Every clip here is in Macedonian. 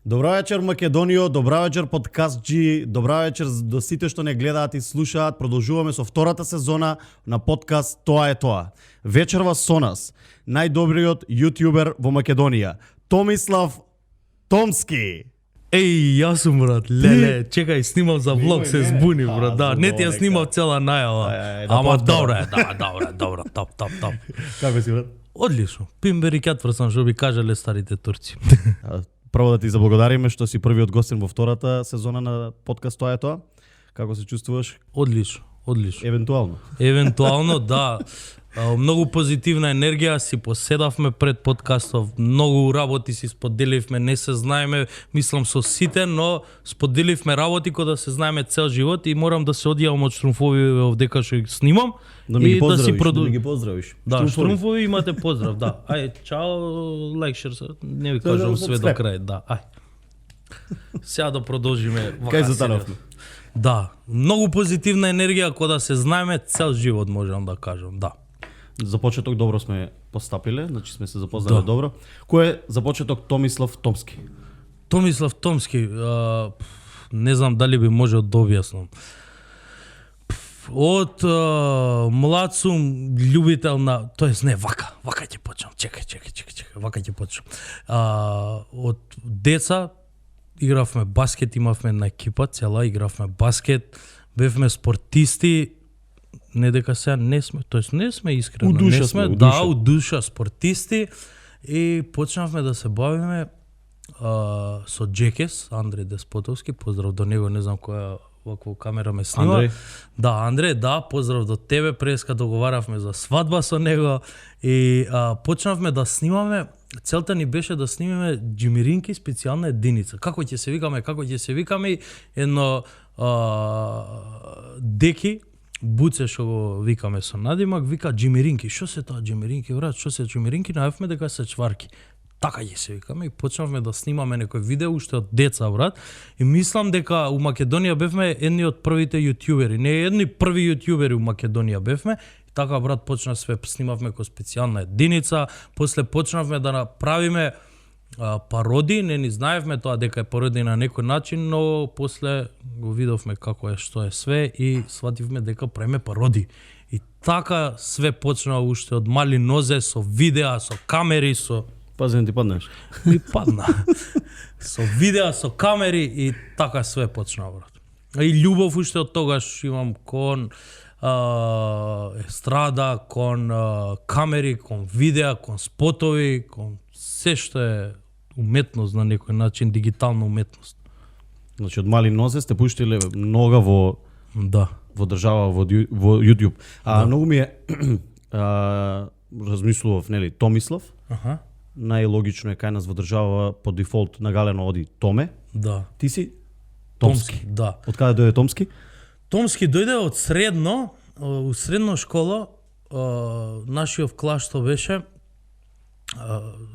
Добра вечер Македонио, добра вечер подкастджи, добра вечер до сите што не гледаат и слушаат. Продолжуваме со втората сезона на подкаст Тоа е тоа. Вечерва со нас најдобриот јутјубер во Македонија, Томислав Томски. Еј, јас сум, брат, леле, чекај, снимам за влог, се збуни, брат, да, не ти ја снимав цела најава, ама добра е, добра, топ. Како си, брат? Одлично, пимбери кјатврсан, што би кажале старите турци. Прво да ти заблагодариме што си првиот гостин во втората сезона на подкаст Тоа е тоа. Како се чувствуваш? Одлично. Евентуално, да. Многу позитивна енергија, си поседавме пред подкастов, многу работи си споделивме, не се знаеме, мислам со сите, но споделивме работи кои да се знаеме цел живот и морам да се одјавам од штрумфови овдека што снимам. Да ми ги поздравиш. Да, штрумфови имате поздрав, да. Ај, чао, лекшер, не ви кажам све до крај, да, ај. Сега да продолжиме вакасија. Кај затаравме? Да, многу позитивна енергија која да се знаеме цел живот, можам да кажам, да. За почеток добро сме постапиле, значи сме се запознали добро. Кој е за почеток Томислав Томски? Томислав Томски, не знам дали би можел да објаснам. Од млад сум љубител на, тоест не, вака ќе почнам. Чекај, вака ќе почнам. Од деца игравме баскет, имавме една екипа цела, игравме баскет, бевме спортисти. Не дека сега не сме, тоест не сме искрено, не сме, да, у душа спортисти и почнавме да се бавиме со Джекес, Андреј Деспотовски, поздрав до него, не знам која вакво камера ме снима. Андреј? Да, Андреј, да, поздрав до тебе, преска договаравме за свадба со него и почнавме да снимаме, целта ни беше да снимаме джимиринки специјална единица. Како ќе се викаме, едно деки, Буце што го викаме со надимак, вика джимиринки. Што се тоа джимиринки, брат? Што се джимиринки? Најавме дека се чварки. Така ќе се викаме и почнавме да снимаме некој видео уште од деца, брат. И мислам дека у Македонија бевме едни од првите јутјубери. Не едни први јутјубери у Македонија бевме. И така, брат, почна све снимавме како специјална единица. После почнавме да направиме пароди, не ни знаевме тоа дека е пароди на некој начин, но после го видовме како е, што е све и свативме дека правиме пароди. И така све почна уште од мали нозе, со видеа, со камери, со... Пази, не ти паднеш. Ми падна. Со видеа, со камери и така све почна, брат. И љубов уште од тогаш имам кон естрада, кон камери, кон видеа, кон спотови, кон се што е уметност на некој начин, дигитална уметност. Значи од мали нозе сте пуштиле нога во држава, во YouTube. Многу ми е размислував, нели, Томислав. Најлогично е кај нас во држава по дефолт на галено оди Томе. Да. Ти си Томски. Да. Од каде дојде Томски? Томски дојде од средно, у средна школа, нашиот клас што беше,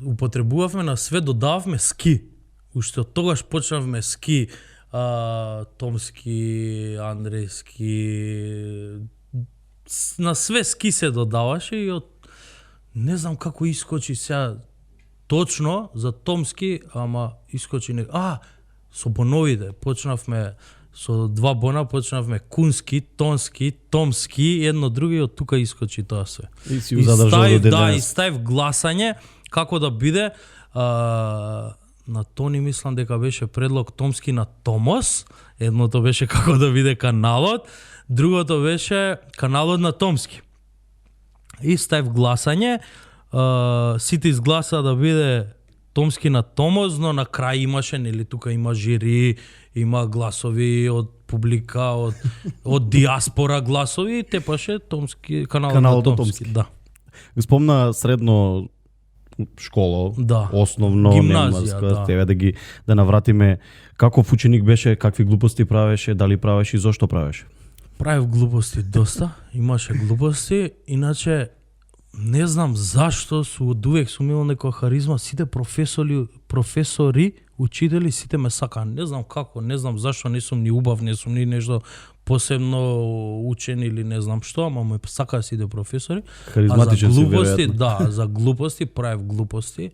употребувавме на све, додававме ски. Уште од тогаш почнавме ски, Томски, Андрејски, на све ски се додаваше и од не знам како искочи сега точно за Томски, ама искочи не... со боновите почнавме со два бона, почнавме Кунски, Тонски, Томски, едно друго и од тука искочи тоа све. И си задржал до денес. И ставив гласање како да биде на Тони, мислам дека беше предлог Томски на Томос, едното беше како да биде каналот, другото беше каналот на Томски. И ставив гласање, сите изгласа да биде Томски на Томос, но на крај имаше, нели, тука има жири, има гласови од публика, од диаспора гласови, тепаше Томски, каналот на Томски. Да. Спомна средно школа, да. Основно, гимназија, да навратиме каков ученик беше, какви глупости правеше, дали правеше и зошто правеше? Правев глупости доста, имаше глупости, иначе не знам зашто одувек сум имал некоја харизма, сите професори, учители, сите ме сакаа. Не знам како, не знам зашто, не сум ни убав, не сум ни нешто посебно учен или не знам што, ама ме сакаа сите професори. Харизматичен си, веројатно. за глупости правев глупости.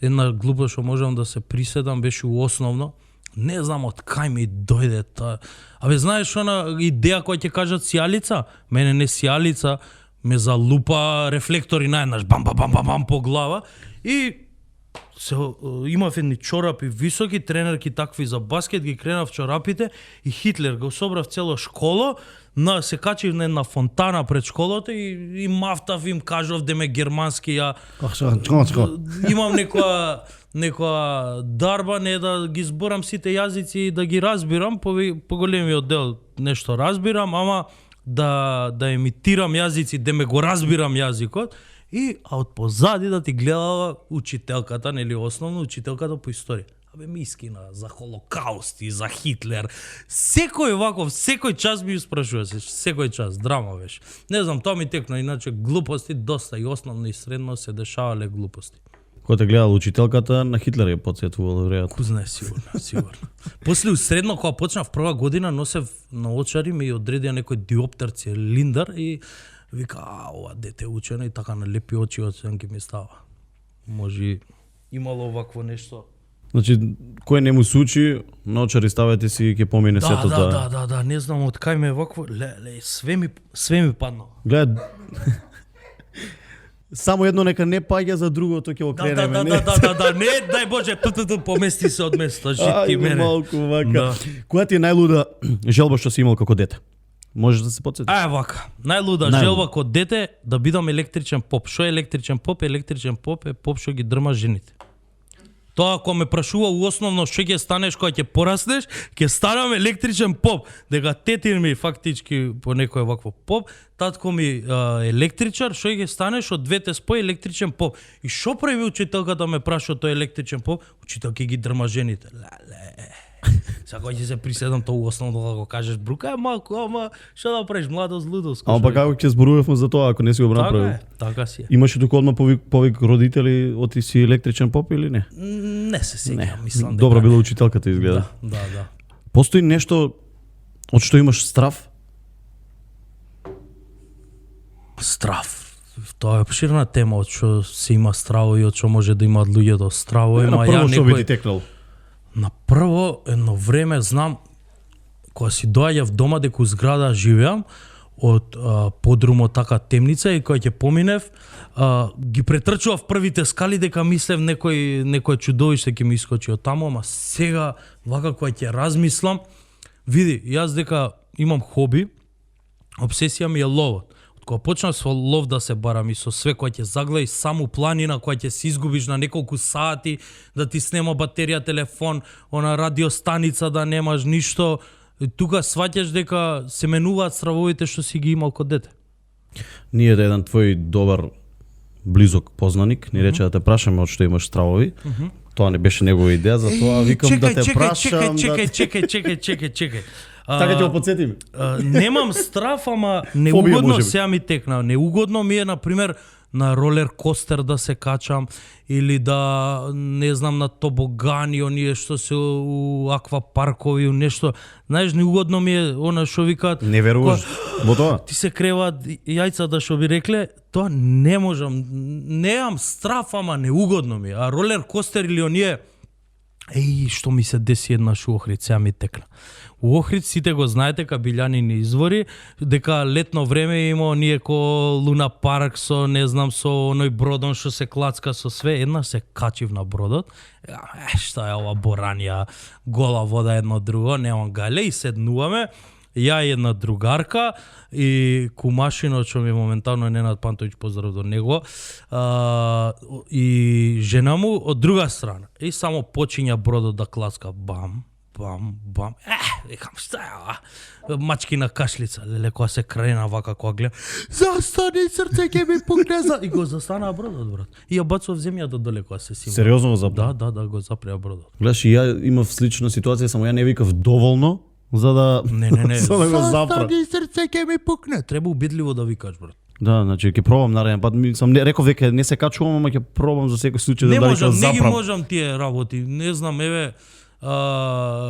една глупост што можам да се приседам беше основно. Не знам од кај ми дојде тоа. Абе знаеш она идеја која ќе кажат сијалица? Мене не сијалица, ме залупа рефлектори наеднаш бам бам бам бам по глава и имав едни чорапи високи, тренерки такви за баскет, ги кренав чорапите и Хитлер го собрав цело школо, се качив на една фонтана пред школата и мафтав им кажав да ме германски ја имам некоја дарба не да ги зборам сите јазици и да ги разбирам, по големиот дел нешто разбирам, ама да емитирам јазици, да ме го разбирам јазикот. И од позади да ти гледала учителката, нели основно учителката по историја. Абе ми искина за Холокауст и за Хитлер. Секој час ми спрашува се, секој час, драма беше. Не знам, тоа ми текна, иначе глупости доста и основно и средно се дешавале глупости. Кој те гледал учителката на Хитлер ја потсетувал веројатно. Ку знае, сигурно. После средно кога почнав прва година носев на очари ми одредија некој диоптер цилиндар и вика, ова дете учено и така налепи очи од сенки ми става. Може имало овакво нешто. Значи, кој не му се учи, на очари ставете си и ќе помине сето тоа. Да, не знам од кај ме вакво, све ми паднало. Глед, само едно нека не паѓа, за другото ќе окренеме. Да, не, дај Боже, помести се од место, житки мене. Малку вака. Која ти е најлуда желба што си имал како дете? Можеш да се потсетиш? Вака. Најлуда желба како дете да бидам електричен поп. Што е електричен поп? Електричен поп е поп што ги дрма жените. Тоа кога ме прашува основно што ќе станеш кога ќе пораснеш, ќе станам електричен поп. Дека тетин ми фактички по некој вакво поп, татко ми електричар, што ќе станеш од двете спои електричен поп. И што прави учителката ме праша тој електричен поп? Учителки ги дрма жените. Сега кога ќе се приседам тоа основно да го кажеш брука малку, ама што да правиш младост лудост. Ама па како ќе зборувавме за тоа ако не си го направил? Така си е. Имаше тука одма повик родители оти си електричен поп или не? Не се сеќавам, мислам дека. Добра била учителката изгледа. Да. Постои нешто од што имаш страв? Страв. Тоа е обширна тема од што се има стравови, од што може да имаат луѓето стравови, ама ја што би ти текнал? На прво едно време знам кога си доаѓав дома дека у зграда живеам од подрумот така темница и кога ќе поминев ги претрчував првите скали дека мислев некој чудовиште ќе ми искочи од таму, ама сега вака кога ќе размислам, види, јас дека имам хоби, обсесија ми е ловот. Кога почнав со лов да се барам и со све кој ќе загледа саму планина, која ќе се изгубиш на неколку сати, да ти снема батерија телефон, она радиостаница да немаш ништо, тука сваќаш дека се менуваат стравовите што си ги имал кога дете. Ние да еден твој добар близок познаник ни рече да те прашаме од што имаш стравови. Тоа не беше негова идеја, затоа викам да те прашам. Чекај. Така ќе го потсетим. Немам страф, ама неугодно сега ми текна. Неугодно ми е, например, на ролер костер да се качам или да, не знам, на тобогани, оние што се у аквапаркови, нешто. Знаеш, неугодно ми е она што викаат. Не веруваш во тоа? Ти се креваат јајца да што би рекле, тоа не можам. Немам страф, ама неугодно ми е. А ролер костер или оние, што ми се деси еднаш у Охрид, сега ми текна. У Охрид сите го знаете кабилјанини извори, дека летно време има оние ко Луна парк со, не знам, со оној бродон што се клацка со све. Една се качив на бродот, што е ова боранија, гола вода едно друго, немам гале и седнуваме, ја и една другарка и кумашинот што ми е моментално Ненад Пантовиќ, поздрав до него, и жена му од друга страна. И само почиња бродот да клацка, бам, викам, што е ова? Мачки на кашлица, леле, кога се крена вака, кога гледа, застани, срце ќе ми пукне, и го застана бродот, брат. И ја бацува земјата доле кога се сима. Сериозно го запреа? Да, го запреа бродот. Гледаш, и ја имав слична ситуација, само ја не викав доволно, за да Не. за да го запра. Застани, срце ќе ми пукне. Треба убедливо да викаш, брат. Да, значи ќе пробам нареден пат. Сам не реков дека не се качувам, ама ќе пробам за секој случај да дали ќе запрам. Не ги можам тие работи. Не знам, еве,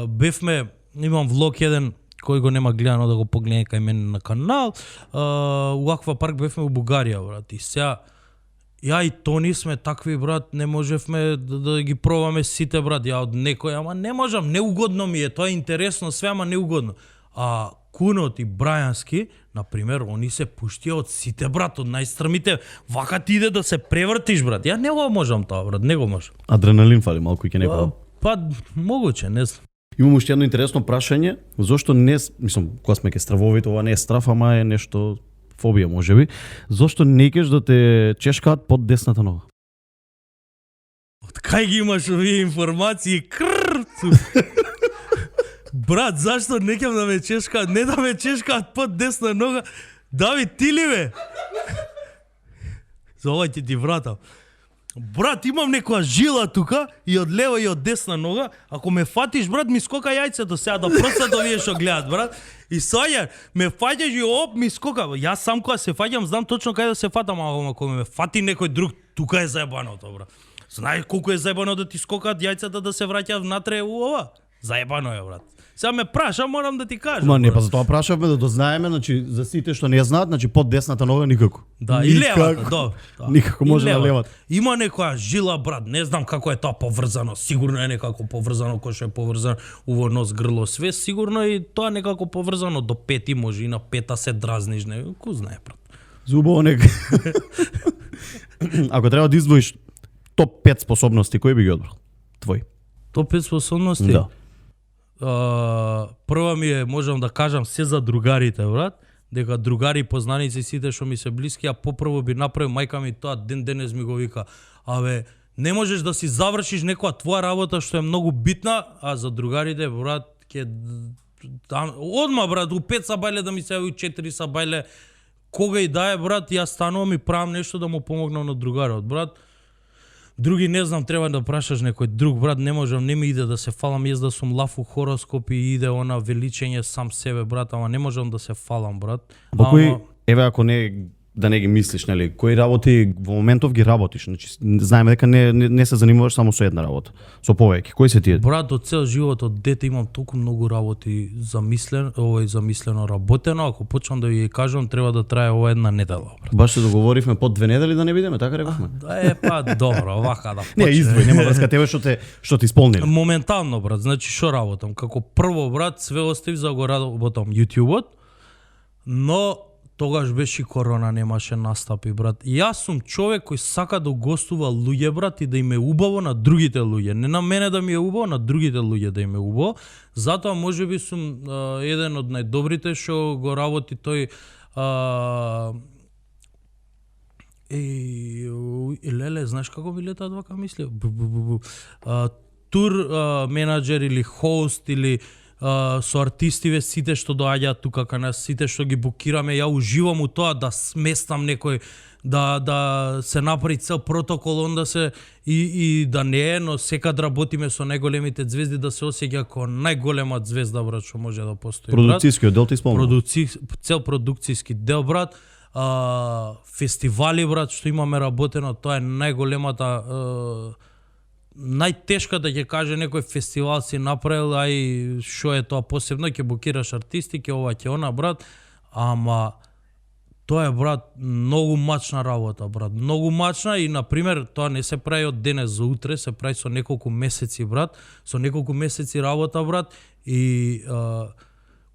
бевме, имам влог еден кој го нема гледано да го погледне кај мене на канал. У аквапарк бевме у Бугарија, брат. И сега Ја и Тони сме такви, брат, не можевме да ги пробаме сите, брат, ја од некој, ама не можам, неугодно ми е, тоа е интересно све, ама неугодно. А Кунот и Брајански, например, они се пуштија од сите, брат, од најстрмите, вака ти иде да се превртиш, брат. Ја не го можам тоа, брат, не го можам. Адреналин фали малку и ке некој. Па, могуче, не знам. Имам уште едно интересно прашање, зошто не, мислам, кога сме ке стравовите, ова не е страф, ама е нешто фобија можеби. Зошто не кеш да те чешкаат под десната нога? Од кај ги имаш овие информации? Брат, зашто не ќам да ме чешкаат? Не да ме чешкаат под десна нога. Давид, ти ли бе? За ова ќе ти вратам. Брат, имам некоја жила тука и од лева и од десна нога. Ако ме фатиш, брат, ми скока јајцето сега да просат овие што гледат, брат. И саѓа, ме фаќаш и оп ми скока. Јас сам кога се фаќам, знам точно кај да се фатам, ама ако ме фати некој друг, тука е заебаното, брат. Знаеш колку е заебано да ти скокат јајцата да се враќаат внатре у ова? Заебано е, брат. Сега ме праша, морам да ти кажам. Ма не, па за тоа прашавме да дознаеме, значи за сите што не знаат, значи под десната нога никако. Да, и левата, да. Никако може на левата. Има некоја жила, брат, не знам како е тоа поврзано, сигурно е некако поврзано кој што е поврзано уво нос, грло, све, сигурно и тоа некако поврзано до пети, може и на пета се дразниш, не, ку знае, брат. Зубово нека. Ако треба да издвоиш топ 5 способности, кои би ги одбрал? Твои. Топ 5 способности? Да. Прва ми е, можам да кажам, се за другарите, брат, дека другари, познаници, сите што ми се блиски, а попрво би направил мајка ми тоа ден денес ми го вика. Абе, не можеш да си завршиш некоја твоја работа што е многу битна, а за другарите, брат, ќе одма, брат, у 5 сабајле да ми се јави, у 4 сабајле, кога и да е, брат, јас станувам и правам нешто да му помогнам на другарот, брат. Други не знам, треба да прашаш некој друг, брат, не можам, не ми иде да се фалам, јас да сум лафу хороскоп и иде она величење сам себе, брат, ама не можам да се фалам, брат. Па кои, еве ако не да не ги мислиш, нели, кои работи во моментов ги работиш, значи знаеме дека не се занимаваш само со една работа, со повеќе. Кои се тие? Брат, од цел живот од дете имам толку многу работи замислено работено, ако почнам да ви кажам, треба да трае ова една недела, брат. Баш се договоривме под 2 недели да не бидеме, така рековме. Па добро, вака да Не, почне. издвој, нема врска тебе што ти исполнили. Моментално, брат, значи што работам? Како прво, брат, све оставив за го работам YouTube-от, но тогаш беше корона, немаше настапи, брат. И јас сум човек кој сака да гостува луѓе, брат, и да им е убаво на другите луѓе. Не на мене да ми е убаво, на другите луѓе да им е убаво. Затоа можеби сум еден од најдобрите што го работи тој леле, знаеш како ми летаат вака мисли? Тур менаџер или хост или со артистиве сите што доаѓаат тука кај нас, сите што ги букираме, ја уживам у тоа да сместам некој, да се направи цел протокол, онда се и да не е, но секад работиме со најголемите звезди да се осеќа како најголема звезда, брат, што може да постои. Продуцискиот дел ти исполнува. Цел продукцијски дел, брат. Фестивали, брат, што имаме работено, тоа е најголемата најтешка да ќе каже некој фестивал си направил, ај што е тоа посебно, ќе букираш артисти, ќе ова, ќе она, брат, ама тоа е, брат, многу мачна работа, брат, многу мачна и, например, тоа не се прави од денес за утре, се прави со неколку месеци, брат, со неколку месеци работа, брат, и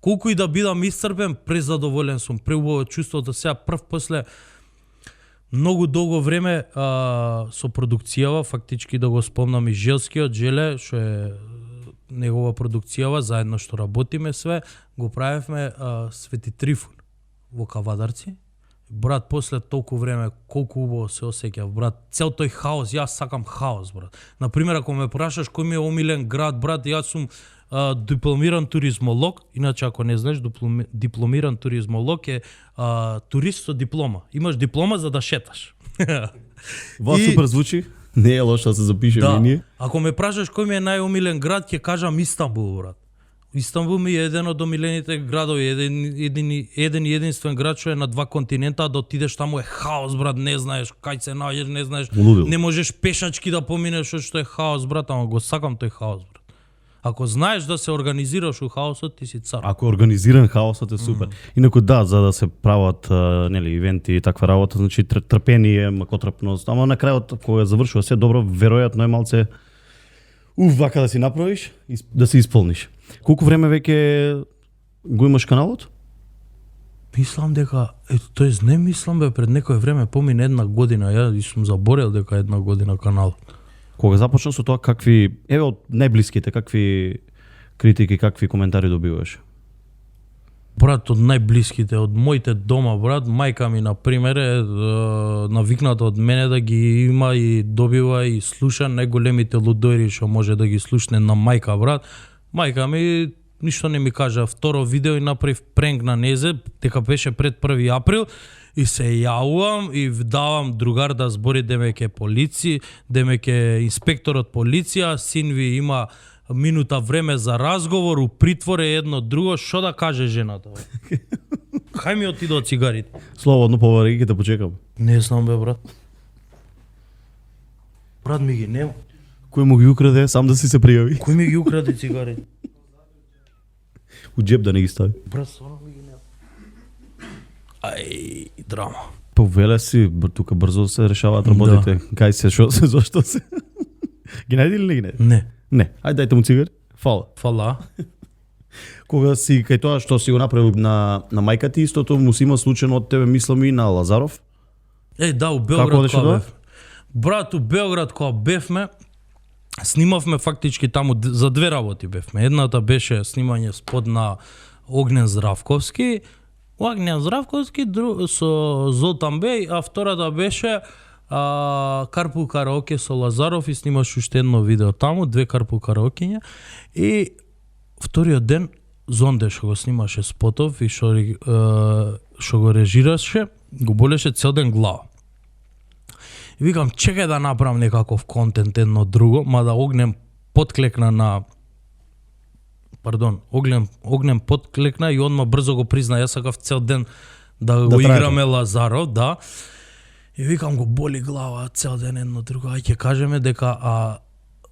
колку и да бидам исцрпен, презадоволен сум, преубаво чувството сега прв после многу долго време со продукцијава, фактички да го спомнам и Желскиот, Желе, што е негова продукцијава, заедно што работиме све, го правевме Свети Трифун во Кавадарци. Брат, после толку време, колку убаво се осеќав, брат, цел тој хаос, јас сакам хаос, брат. Например, ако ме прашаш кој ми е омилен град, брат, јас сум дипломиран туризмолог, иначе ако не знаеш, дипломиран туризмолог е турист со диплома. Имаш диплома за да шеташ. Ва супер звучи. Не е лошо да се запишеме и ние. Ако ме прашаш кој ми е најомилен град, ќе кажам Истанбул, брат. Истанбул ми е еден од омилените градови, еден и единствен град што е на 2 континента, да отидеш таму е хаос, брат, не знаеш кај се наоѓаш, не знаеш, Лудил. не можеш пешачки да поминеш, што е хаос, брат, ама го сакам тој хаос, брат. Ако знаеш да се организираш у хаосот, ти си цар. Ако е организиран хаосот е супер. Инаку да, за да се прават нели ивенти и таква работа, значи трпение, макотрпност, ама на крајот кога завршува се добро, веројатно е малце вака да си направиш и да се исполниш. Колку време веќе го имаш каналот? Мислам дека, тоест не мислам пред некое време помине 1 година, ја сум заборел дека 1 година канал. Кога започна со тоа, какви, еве од најблиските, какви критики, какви коментари добиваш? Брат, од најблиските, од моите дома, брат, мајка ми, например, е навикната од мене да ги има и добива и слуша најголемите лудојри што може да ги слушне на мајка, брат. Мајка ми ништо не ми кажа. Второ видео и направив пренк на незе, дека беше пред 1 април, и се јавувам и давам другар да збори демеќе полиција, демеќе инспекторот полиција, син ви има минута време за разговор, у притвор е едно друго, што да каже жената? Хај ми отиде од цигарите. Слободно повари, ќе те почекам. Не знам бе, брат. Брат ми ги нема. Кој му ги украде, сам да си се пријави. Кој ми ги украде цигари? У джеб да не ги стави. Брат, стварно ми ги нема. Ај, драма. Повеле си, тука брзо се решаваат работите. Кај се, шо се, зошто се? Ги најди или не ги најди? Не. Не, ајде дајте му цигар. Фала. Фала. Кога си кај тоа што си го направил на мајка ти, истото му си има случајно од тебе, мислам и на Лазаров. Да, у Како Белград одеше кога тоа? бев. Брат, у Белград кога бевме, снимавме фактички таму за 2 работи бевме. Едната беше снимање спот на Огнен Здравковски, со Золтан Беј, а втората беше Карпул караоке со Лазаров и снимаш уште едно видео таму, 2 карпул караокења. И вториот ден Зонде што го снимаше спотов и што го режираше, го болеше цел ден глава. И викам, чекај да направам некаков контент едно друго, мада Огнен подклекна на Огнен подклекна и одма брзо го призна, јас сакав цел ден да го играме Лазаров, да. И викам, го боли глава цел ден едно друго, ќе кажеме дека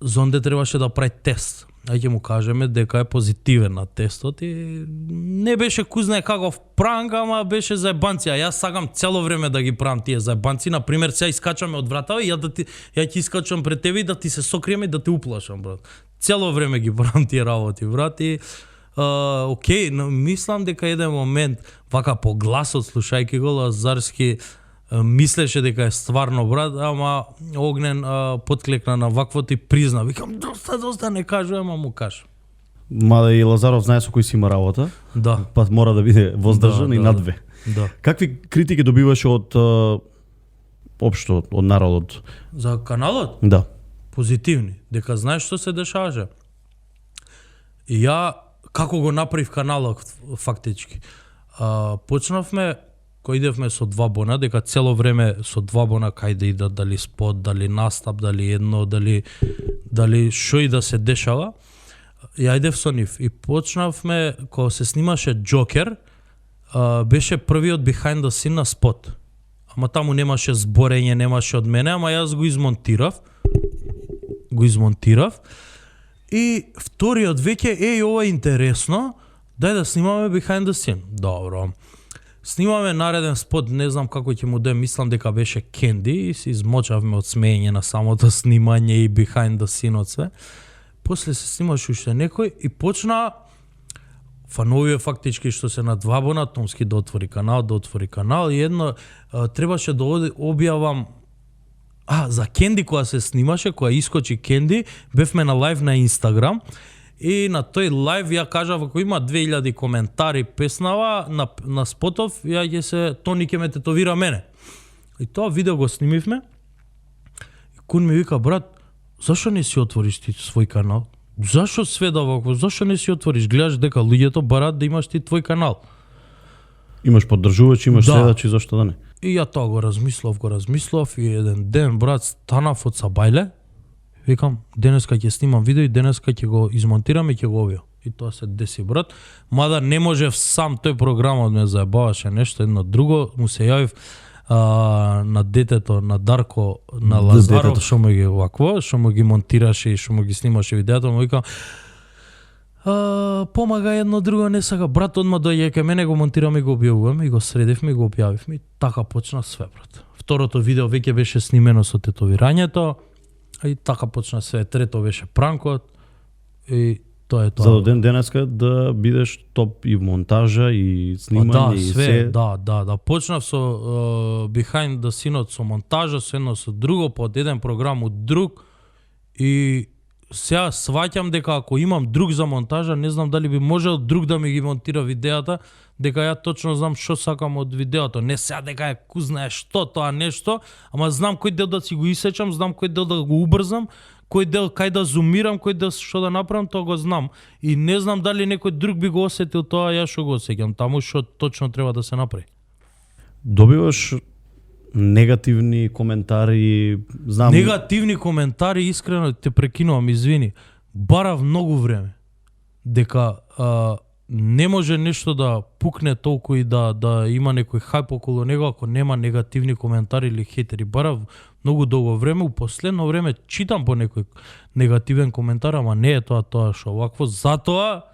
Зонде требаше да прави тест. Ќе му кажеме дека е позитивен на тестот и не беше кузна каков пранк, ама беше заебанци. А јас сакам цело време да ги правам тие заебанци. Например, сега искачаме од вратава и ја ќе искачам пред тебе и да ти се сокриеме и да те уплашам, брат. Цело време ги правам тие работи, брат. И окей, но мислам дека еден момент вака по гласот слушајќи го Лазарски мислеше дека е стварно брат, ама Огнен подклекна на ваквото и призна. Викам, доста не кажувам, ама му кажам. Мада и Лазаров знае со кој си има работа. Да. Па мора да биде воздржан и надве. Да. Какви критики добиваш од општо од народот? За каналот? Да. Позитивни. Дека знаеш што се дешаваше. И ја како го направив каналот фактички. Почнавме кој идевме со 2 бона, дека цело време со 2 бона кај да идат, дали спот, дали настап, дали едно, дали шо и да се дешава. Ја идев со нив и почнавме кога се снимаше Джокер, беше првиот behind the scene на спот. Ама таму немаше зборење, немаше од мене, ама јас го измонтирав. И вториот веќе ова е интересно, дај да снимаме behind the scene. Добро. Снимаме нареден спот, не знам како ќе му дадем, мислам дека беше Кенди и се измочавме од смеење на самото снимање и behind the scene од све. После се снимаш уште некој и почна фановија фактички што се на 2 бона, Томски да отвори канал и едно требаше да објавам за Кенди кога се снимаше, кога искочи Кенди, бевме на лайв на Инстаграм. И на тој лайв ја кажав, ако има 2000 коментари песнава на спотов, Тони ќе ме тетовира мене. И тоа видео го снимивме. И Кун ми вика, брат, зашо не си отвориш ти свој канал? Зашо све да вако? Зашо не си отвориш? Гледаш дека луѓето барат да имаш ти твој канал. Имаш поддржувач, имаш следачи, зашто да не? И ја тоа го размислов и еден ден, брат, станав од Сабајле. Викам, денеска ќе снимам видео и денеска ќе го измонтирам и ќе го објавам. И тоа се деси, брат. Мада не можев сам, тој програмот ме заебаваше нешто едно друго. Му се јавив на детето, на Дарко, на Лазаров, што му ги вакво, што му ги монтираше и што му ги снимаше видеото. Му викам, помага едно друго, не сака. Брат одма дојде кај мене, го монтираме и го објавуваме, и го средивме и го објавивме. И така почна све, брат. Второто видео веќе беше снимено со тетовирањето, и така почна све. Трето беше пранкот, и тоа е тоа. За до ден денеска да бидеш топ и монтажа и снимање да, и све, се. да. Почнав со Behind the Scene со монтажа, со едно со друго, по од еден програм од друг, и сега сваќам дека ако имам друг за монтажа, не знам дали би можел друг да ми ги монтира видеата, дека ја точно знам што сакам од видеото. Не сега дека е ку знае што тоа нешто, ама знам кој дел да си го исечам, знам кој дел да го убрзам, кој дел кај да зумирам, кој дел што да направам, тоа го знам. И не знам дали некој друг би го осетил тоа, ја што го осеќам, таму што точно треба да се направи. Добиваш негативни коментари, знам. Негативни коментари, искрено те прекинувам, извини. Барав многу време дека не може нешто да пукне толку и да има некој хајп околу него ако нема негативни коментари или хейтери. Барав многу долго време, у последно време читам по некој негативен коментар, ама не е тоа што овакво. Затоа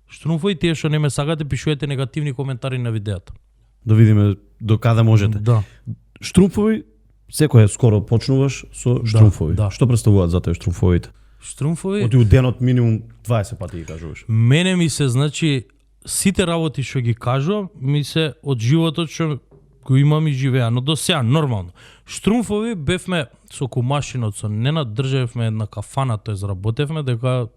штруфови тие што не ме сакате, пишувате негативни коментари на видеото. Да видиме до каде можете. Да. Штруфови, секој скоро почнуваш со штруфови. да. Што представуваат за тоа штруфовите? Штруфови. Оти у денот минимум 20 пати ги кажуваш. Мене ми се, значи, сите работи што ги кажувам, ми се од животот што го имам и живеа, но до сега нормално. Штруфови бевме со кумашинот, со Ненад, држевме една кафана, тој заработевме дека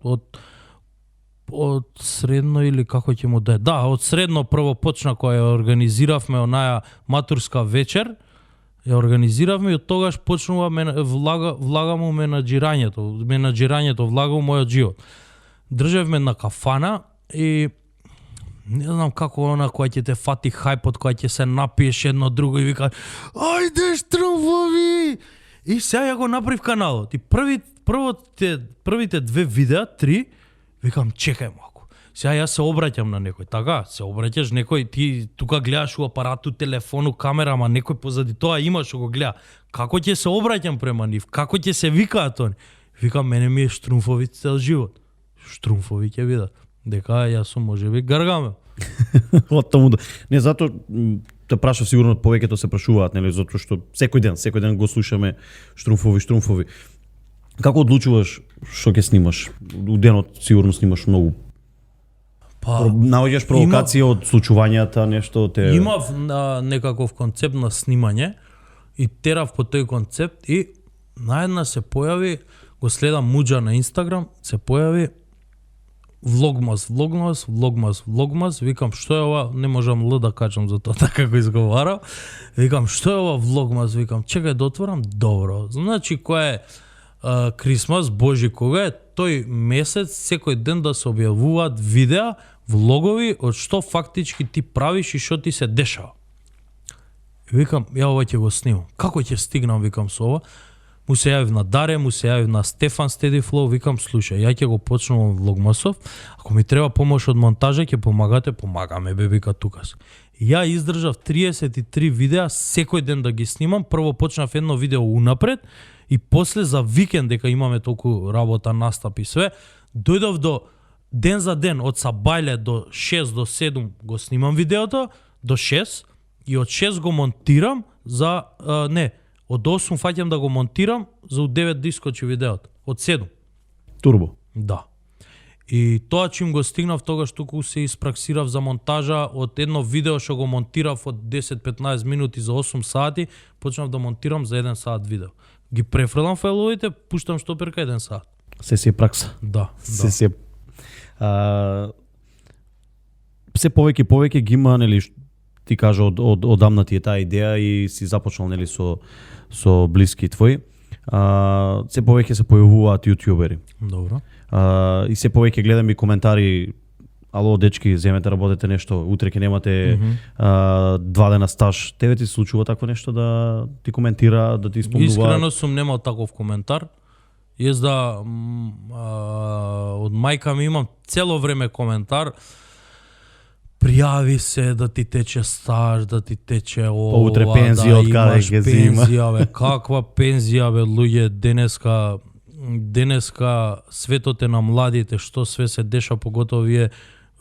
од средно или како ќе му да. Да, од средно прво почна која ја организиравме онаја матурска вечер, ја организиравме и од тогаш почнува влагам у менаџирањето, влагам мојот живот. Држевме на кафана и не знам како она која ќе те фати хајпот, која ќе се напиеш едно друго и вика ајде штруфови! И сега ја го направив каналот. И првите две видеа, 3, викам чекај малку. Сега јас се обраќам на некој, така? Се обраќаш некој, ти тука гледаш у апарату, телефону, камера, ама некој позади тоа има што го гледа. Како ќе се обраќам према нив? Како ќе се викаат они? Викам, мене ми е штруфови цел живот. Штруфови ќе видат. Дека јас сум можеби Гаргамел. Од таму да. Не, затоа те прашав сигурно повеќето се прашуваат, нели, затоа што секој ден го слушаме штруфови. Како одлучуваш што ќе снимаш? У денот сигурно снимаш многу. Наоѓаш провокација од случувањата, нешто те... Имав некаков концепт на снимање и терав по тој концепт и наедна се појави, го следам Муџа на Инстаграм, се појави влогмас, викам што е ова, не можам Л да кажам за тоа така го изговарам. Викам што е ова влогмас, викам чекај да отворам, добро. Значи кој е Крисмас, Божи кога е, тој месец секој ден да се објавуваат видеа, влогови од што фактички ти правиш и што ти се дешава. Викам, ја ова ќе го снимам. Како ќе стигнам, викам со ова? Му се јавив на Даре, му се јавив на Стефан Steady Flow, викам, слушај, ја ќе го почнувам влогмасов, ако ми треба помош од монтажа, ќе помагаме, бе, вика тукас. Ја издржав 33 видеа, секој ден да ги снимам, прво почнав едно видео унапред, и после за викенд, дека имаме толку работа, настап и све, дојдов до ден за ден, од Сабајле до 6 до 7 го снимам видеото, до 6, и од 6 го монтирам за, од 8 фаќам да го монтирам, за од 9 да искочи видеото. Од 7. Турбо. Да. И тоа чим го стигнав, тогаш туку се испраксирав за монтажа, од едно видео што го монтирав од 10-15 минути за 8 сати, почнав да монтирам за 1 сат видео. Ги префрлам фајловите, пуштам шторперка 1 сат. Се си е пракса. Да. Се повеќе ги има, нели, ти кажа одамна ти е таа идеја и си започнал, нели, со блиски твои. Се повеќе се појавуваат јутјубери. Добро. И се повеќе гледам и коментари, ало дечки, земете работете нешто, утре ќе немате 2 дена стаж. Тебе ти се случува такво нешто да ти коментира, да ти спомнува? Искрено сум немал таков коментар. Јас да од мајка ми имам цело време коментар. Пријави се да ти тече стаж, да ти тече ова, утре пензија, да од каде имаш ќе зима. пензија, бе, каква пензија, бе, луѓе, денеска денеска светот е на младите, што све се деша, поготово вие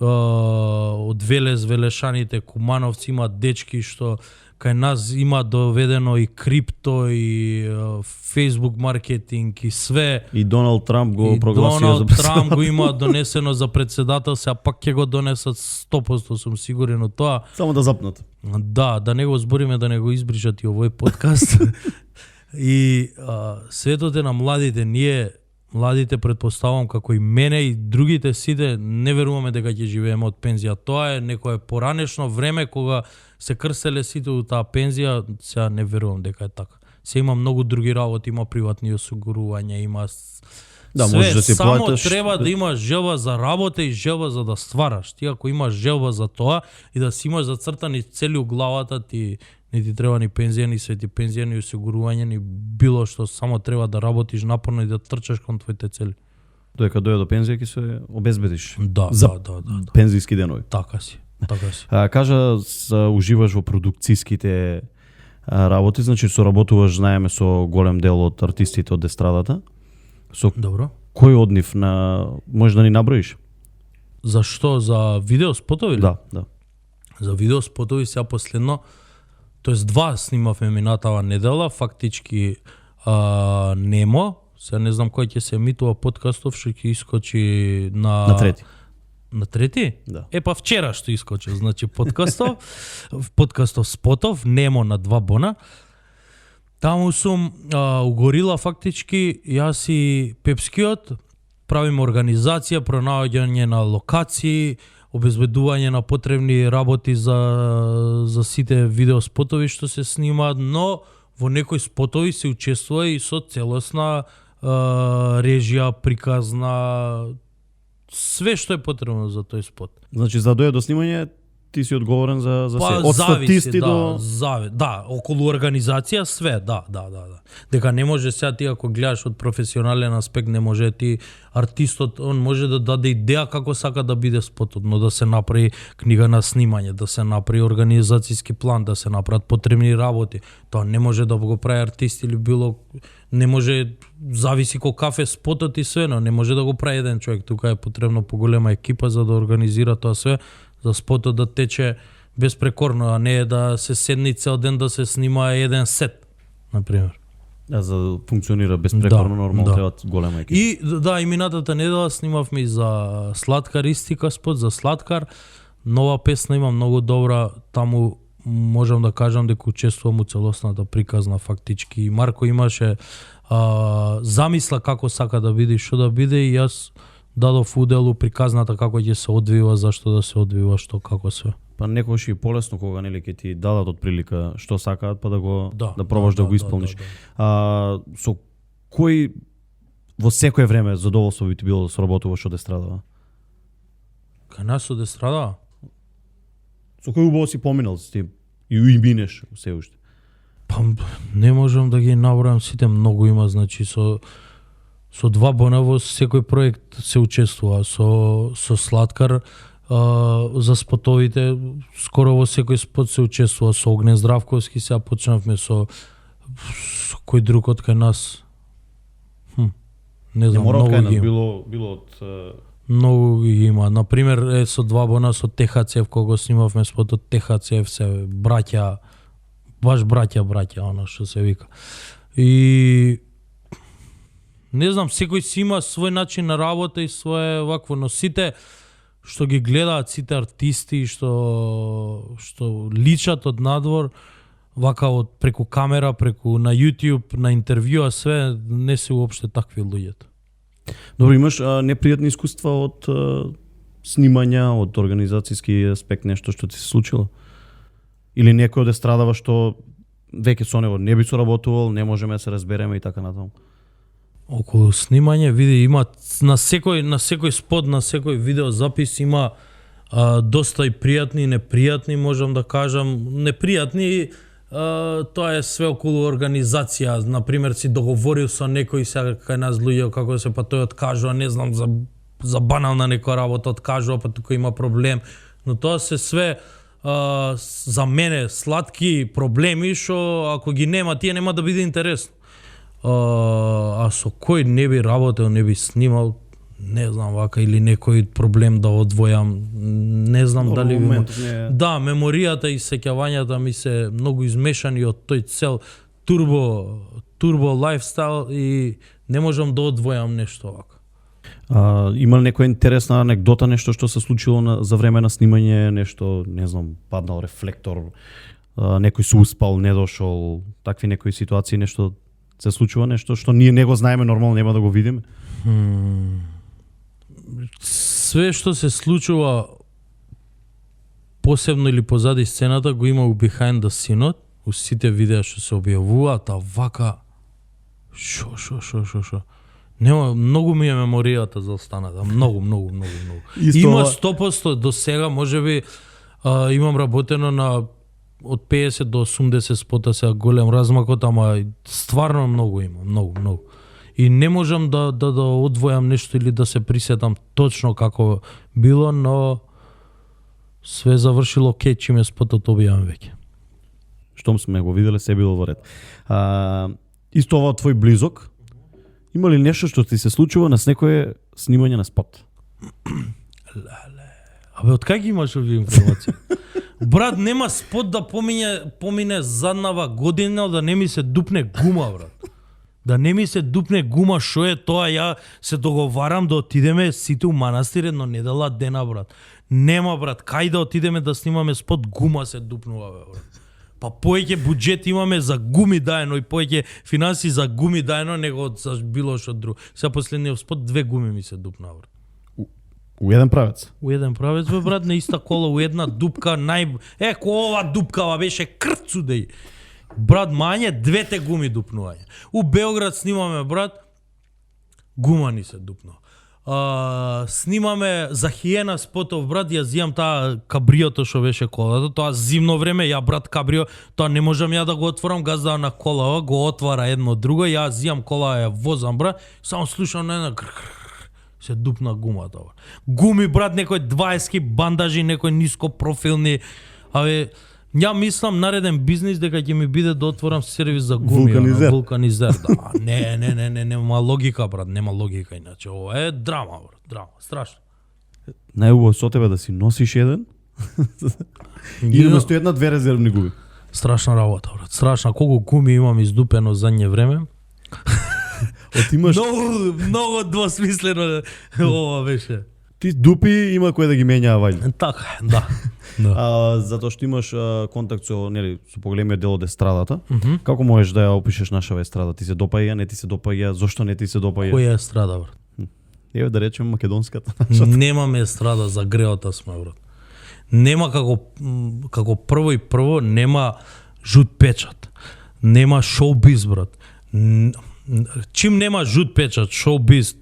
од Велес, Велешаните, Кумановци имаат дечки што кај нас има доведено и крипто, и Facebook маркетинг, и све. И Доналд Трамп го И прогласија Доналд за Трамп го има донесено за председател, сега пак ќе го донесат 100%, сум сигурен од тоа. Само да запнат. Да не го збориме, да не го избришат и овој подкаст. И светот е на младите, ние младите предпоставам како и мене и другите сите не веруваме дека ќе живееме од пензија. Тоа е некое поранешно време кога се крселе сите од таа пензија, сега не верувам дека е така. Се има многу други работи, има приватни осигурувања, има Да, све, можеш да си само платиш. треба да имаш желба за работа и желба за да ствараш. Ти ако имаш желба за тоа и да си имаш зацртани цели у главата, ти не ти треба ни пензија, ни свети пензија, ни осигурување, ни било што, само треба да работиш напорно и да трчаш кон твоите цели. Додека дојде до пензија ќе се обезбедиш. Да, За да. пензиски денови. Така си. Кажа, уживаш во продукцијските работи, значи соработуваш, знаеме, со голем дел од артистите од естрадата. Со Добро. кој од нив можеш да ни наброиш? За што? За видео спотови? Да. За видео спотови сега последно, тоест 2 снимавме минатава недела, фактички немо. Сега не знам кој ќе се емитува подкастов, што ќе искочи На трети. На трети? Да. Па вчера што искочи, значи подкастов спотов, немо на 2 бона. Таму сум угорила фактички, јас и Пепскиот, правиме организација, пронаоѓање на локации, обезбедување на потребни работи за сите видеоспотови што се снимаат, но во некои спотови се учествува и со целосна режија, приказна, све што е потребно за тој спот. Значи, за дојде до снимање, ти си одговорен за се. Од зависи, статисти до... Да, околу организација све, да. Дека не може сега ти ако гледаш од професионален аспект, не може ти артистот, он може да даде идеја како сака да биде спотот, но да се направи книга на снимање, да се направи организацијски план, да се направат потребни работи. Тоа не може да го прави артист или било, не може, зависи кој кафе спотот и све, но не може да го прави еден човек. Тука е потребно поголема екипа за да организира тоа све, за спотот да тече безпрекорно, а не да се седни цел ден да се снима еден сет, например. Да, за да функционира безпрекорно, нормално треба голема екипа. И да, и минатата недела снимавме и за Сладкаристика спот, за Сладкар. Нова песна има многу добра, таму можам да кажам дека учествувам у целосната приказна фактички. И Марко имаше замисла како сака да биде и што да биде, и јас дадов уделу приказната како ќе се одвива, зашто да се одвива, што, како све. Па некогаш и полесно кога нели ќе ти дадат од прилика што сакаат, па да пробаш да го исполниш. Со кој во секое време задоволство би ти било да соработуваш од естрадава? Кај нас од естрадава? Со кој убаво си поминал ти и минеш се уште? Па не можам да ги набројам сите, многу има, значи со 2 бона во секој проект се учествува, со Сладкар за спотовите, скоро во секој спот се учествува, со Огнен Здравковски, сега почнавме со кој друг од кај нас. Не знам, многу ги има. Било од Многу ги има. Например, со 2 бона со ТХЦФ, кога снимавме спотот ТХЦФ, се браќа, баш браќа, оно што се вика. И не знам, секој си има свој начин на работа и свое вакво, но сите што ги гледаат, сите артисти што личат од надвор, вака од преку камера, преку на YouTube, на интервјуа, све не се уопште такви луѓето. Добро, имаш непријатни искуства од снимања, од организацијски аспект, нешто што ти се случило? Или некој од естрадава што веќе со него не би соработувал, не можеме да се разбереме и така натаму? Околу снимање, види, има на секој спот, на секој видео запис има доста и пријатни и непријатни, можам да кажам. Непријатни, тоа е све околу организација. Например, си договорил со некој, сега кај нас луѓе како се, па тој откажува, не знам, за банална некоја работа откажува, па тука има проблем. Но тоа се све за мене сладки проблеми што ако ги нема, тие нема да биде интересно. а со кој не би работел, не би снимал, не знам вака, или некој проблем да одвојам, не знам дали би... Да, меморијата и сеќавањата ми се многу измешани од тој цел турбо лайфстайл и не можам да одвојам нешто вака. Има ли некоја интересна анекдота, нешто што се случило за време на снимање, нешто, не знам, паднал рефлектор, некој се успал, не дошол, такви некои ситуации, нешто се случува, нешто што ние не го знаеме, нормално нема да го видиме? Све што се случува посебно или позади сцената го има у behind the scene, у сите видеа што се објавуваат, а вака шо. Нема, многу ми е меморијата за останата, многу. Има 100% до сега, можеби имам работено на од 50 до 80 спота, сега голем размакот, ама стварно многу има, многу. И не можам да одвојам нешто или да се присетам точно како било, но све завршило окей, чиме спотот објавам веќе. Штом сме го виделе, се било во ред. Исто ова твој близок, има ли нешто што ти се случува на некое снимање на спот? Абе, од кај ги имаш овие информации? Брат, нема спот да помине заднава година да не ми се дупне гума, брат. Да не ми се дупне гума, шо е тоа, ја се договарам да отидеме сите у манастир едно недела дена, брат. Нема, брат, кај да отидеме да снимаме спот, гума се дупнува, брат. Па поеќе буџет имаме за гуми даено и поеќе финанси за гуми даено него за било што друго. Сега последниот спот 2 гуми ми се дупна, брат. У еден правец? У еден правец, бе, брат, на иста кола, у една дупка, Еко, ова дупкава беше крцу деј. Брат, мање, 2 гуми дупнување. У Београд снимаме, брат, гума ни се дупна. Снимаме за Хиена спотов, брат, ја зијам таа кабриото што беше колата, тоа зимно време, ја брат кабрио, тоа не можам ја да го отворам, газда на кола, го отвара едно друго, ја зијам кола, ја возам, брат, само слушам на една се дупна гумата. Гуми, брат, некој 20 бандажи, некој ниско профилни. Абе, ја мислам нареден бизнис дека ќе ми биде да отворам сервис за гуми. Вулканизер. Да, не, нема логика, брат, нема логика иначе. Ова е драма, брат, драма, страшно. Најубаво со тебе да си носиш еден. Или место една 2 резервни гуми. Страшна работа, брат. Страшна. Колку гуми имам издупено задње време. Имаш... Много двосмислено ова беше. Ти дупи, има кој да ги менја вајде. Така, да. Затоа што имаш контакт со поголемиот дел од естрадата. Како можеш да ја опишеш нашава естрада? Ти се допаѓа, не ти се допаѓа, зошто не ти се допаѓа? Која естрада, брат? Еве да речеме македонската. Немаме естрада, за греота сме, брат. Нема како прво нема жут печат. Нема шоу-биз, брат. Чим нема жут печат, шоу-биз,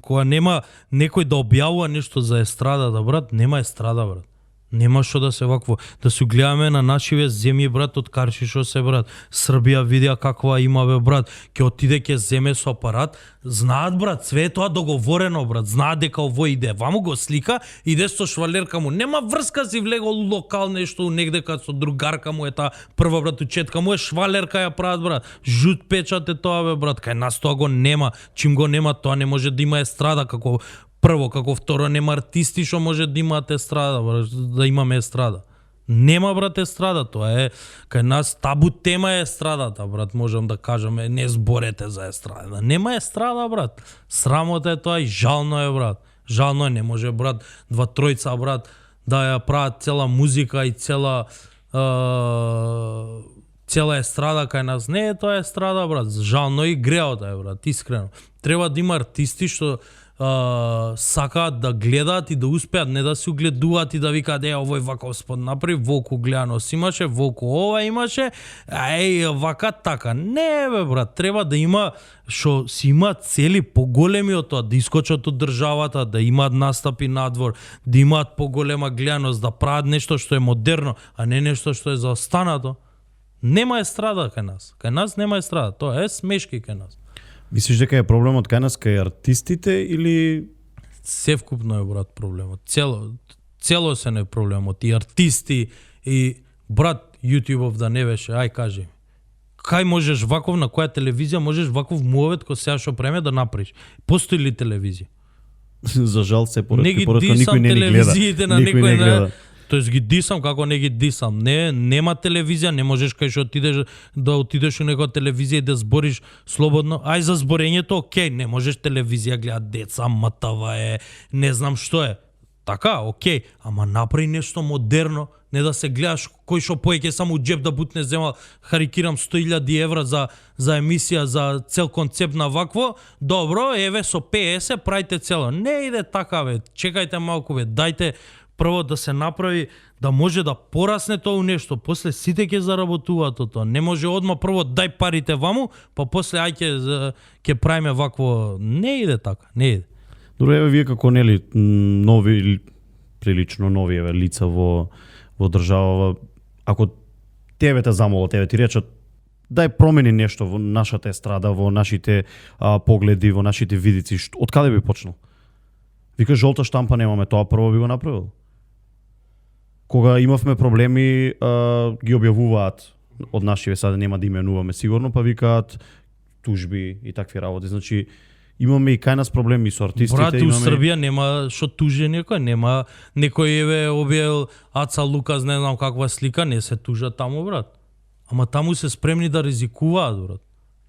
кога нема некој да објавува нешто за естрадата, брат, нема естрада, брат. Нема што да се вакво, да се гледаме на нашиве земји, брат, од Каршишо се, брат. Србија видеа каква има, бе, брат. Ќе отиде, ќе земе со апарат. Знаат, брат, све тоа договорено, брат. Знаат дека овој иде. Ваму го слика, иде со швалерка му. Нема врска, си влегол локал нешто негде кај со другарка му е таа прва, брат, учетка му е швалерка ја прават, брат. Жут печат е тоа, бе, брат. Кај нас тоа го нема. Чим го нема, тоа не може да има естрада како прво, како второ, нема артисти што може да имаат естрада, брат, да имаме естрада. Нема, брат, естрада, тоа е кај нас табу тема е естрадата, брат, можам да кажеме, не зборете за естрада. Нема естрада, брат. Срамота е тоа и жално е, брат. Жално е, не може, брат, 2-3, брат, да ја прават цела музика и цела естрада кај нас. Не е тоа естрада, брат. Жално и греота е, брат, искрено. Треба да има артисти што сакаат да гледаат и да успеат, не да се угледуваат и да викаат овој ваков спот направи, Волку гледаност имаше, Волку ова имаше, вака така. Не, бе, брат, треба да има што си има цели поголеми од тоа, да искочат од државата, да имаат настапи надвор, да имаат поголема гледаност, да прават нешто што е модерно, а не нешто што е заостанато. Нема естрада кај нас. Кај нас нема естрада, тоа е смешки кај нас. Мислиш дека е проблемот кај нас кај артистите или севкупно е, брат, проблемот. Целосен е проблемот, и артисти и брат, YouTube да не беше, ај кажи. кај можеш ваков, на која телевизија можеш ваков муавет кој сега што преме да направиш? Постои ли телевизија? За жал се Не ги поредка дисам никој не ни гледа. телевизиите на Никој не некој гледа. Тоест ги дисам како не ги дисам. Нема телевизија, не можеш кај што отидеш у некоја телевизија и да збориш слободно. Ај за зборењето окей, не можеш телевизија гледат деца, МТВ е, не знам што е. Така, окей, ама направи нешто модерно, не да се гледаш кој што поеќе само у джеб да бутне земал, харикирам 100.000 евра за емисија, за цел концепт на вакво, добро, еве со 50 правите цело. Не иде така бе, чекајте малку бе, дајте прво да се направи, да може да порасне тоа нешто, после сите ќе заработуваат од тоа. Не може одма прво дај парите ваму, па после ај ќе правиме вакво. Не иде така, не иде. Добре, еве вие како нели нови, прилично нови еве лица во држава, ако тебе те замола, тебе ти речат дај промени нешто во нашата естрада, во нашите погледи, во нашите видици, од каде би почнал? Вика жолта штампа немаме, тоа прво би го направил. Кога имавме проблеми, ги објавуваат од нашиве, сада нема да именуваме сигурно, па викаат тужби и такви работи. Значи, имаме и кај нас проблеми со артистите. Брат, имаме... у Србија нема што тужи некој, нема некој еве објавил Аца Лукас, не знам каква слика, не се тужа таму, брат. Ама таму се спремни да ризикуваат, брат.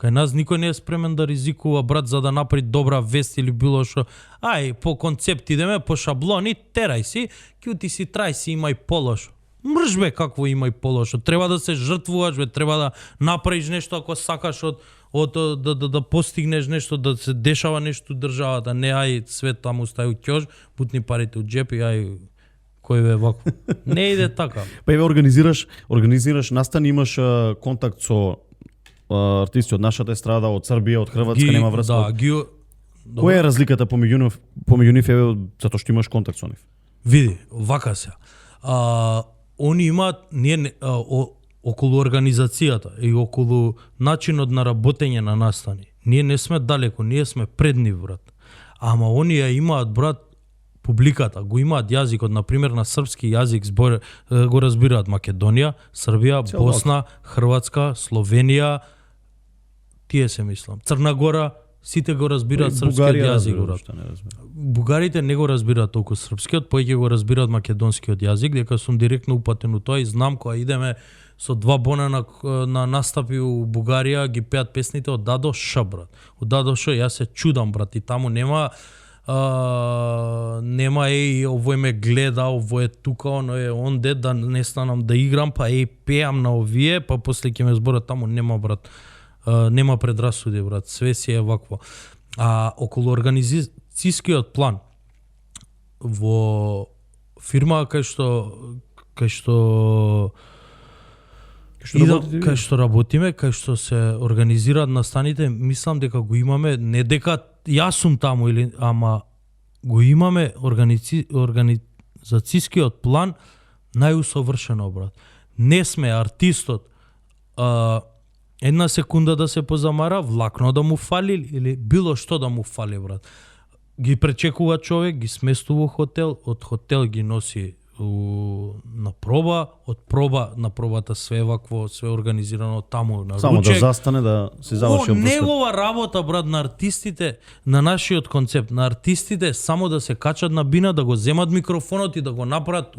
Кај нас никој не е спремен да ризикува, брат, за да направи добра вест или било што. Ај, по концепт идеме, по шаблони, терај си, кјути си, трај си, имај полошо. Мрж бе, какво имај полошо. Треба да се жртвуваш, бе, треба да направиш нешто ако сакаш да постигнеш нешто, да се дешава нешто државата. Не ај свет таму стај у ќош, бутни парите у џеп и ај кој бе вако. Не иде така. Па еве организираш настани, имаш контакт со артисти од нашата естрада, од Србија, од Хрватска, нема врска. Да, Која е разликата помеѓу нив еве затоа што имаш контакт со нив? Види, вака се. Они имаат околу организацијата и околу начинот на работење на настани. Ние не сме далеко, ние сме пред нив, брат. Ама оние имаат, брат, публиката, го имаат јазикот, например на српски јазик го разбираат Македонија, Србија, Босна, Хрватска, Словенија, тие се мислам. Црна Гора, сите го разбираат српскиот јазик, брат. Бугарите не го разбираат толку српскиот, поеќе го разбираат македонскиот јазик, дека сум директно упатен у тоа и знам кога идеме со 2 бона на настапи у Бугарија, ги пеат песните од Да до Ш, брат. Од Да до Ш, јас се чудам, брат, и таму нема овој ме гледа, овој е тука, оно е онде, да не станам да играм, па пеам на овие, па после ќе ме зборат таму, нема, брат. Нема предрасуди, брат, све си е вакво. Околу организацијскиот план во фирма кај што работиме, кај што се организираат настаните, мислам дека го имаме, не дека јас сум таму ама го имаме организацијскиот план најусовршено, брат. Не сме артистот една секунда да се позамара, влакно да му фали или било што да му фали, брат. Ги пречекува човек, ги сместува во хотел, од хотел ги носи на проба, од проба на пробата све вакво, све организирано таму на ручек. Само да застане, да се заврши обврската. Негова работа, брат, на артистите, на нашиот концепт, на артистите само да се качат на бина, да го земат микрофонот и да го направат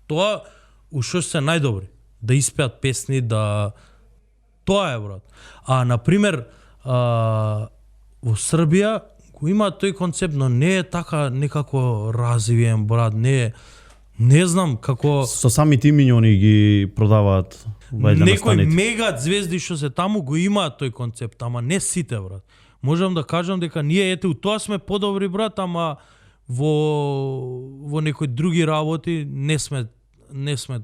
тоа у што се најдобри. Да испеат песни, да... Тоа е, брат. Например, во Србија го има тој концепт, но не е така некако развиен, брат, не знам како... Со самите имињони ги продаваат вајде некои настаните. мега звезди што се таму го имаат тој концепт, ама не сите, брат. Можам да кажам дека ние ете у тоа сме подобри, брат, ама во некои други работи не сме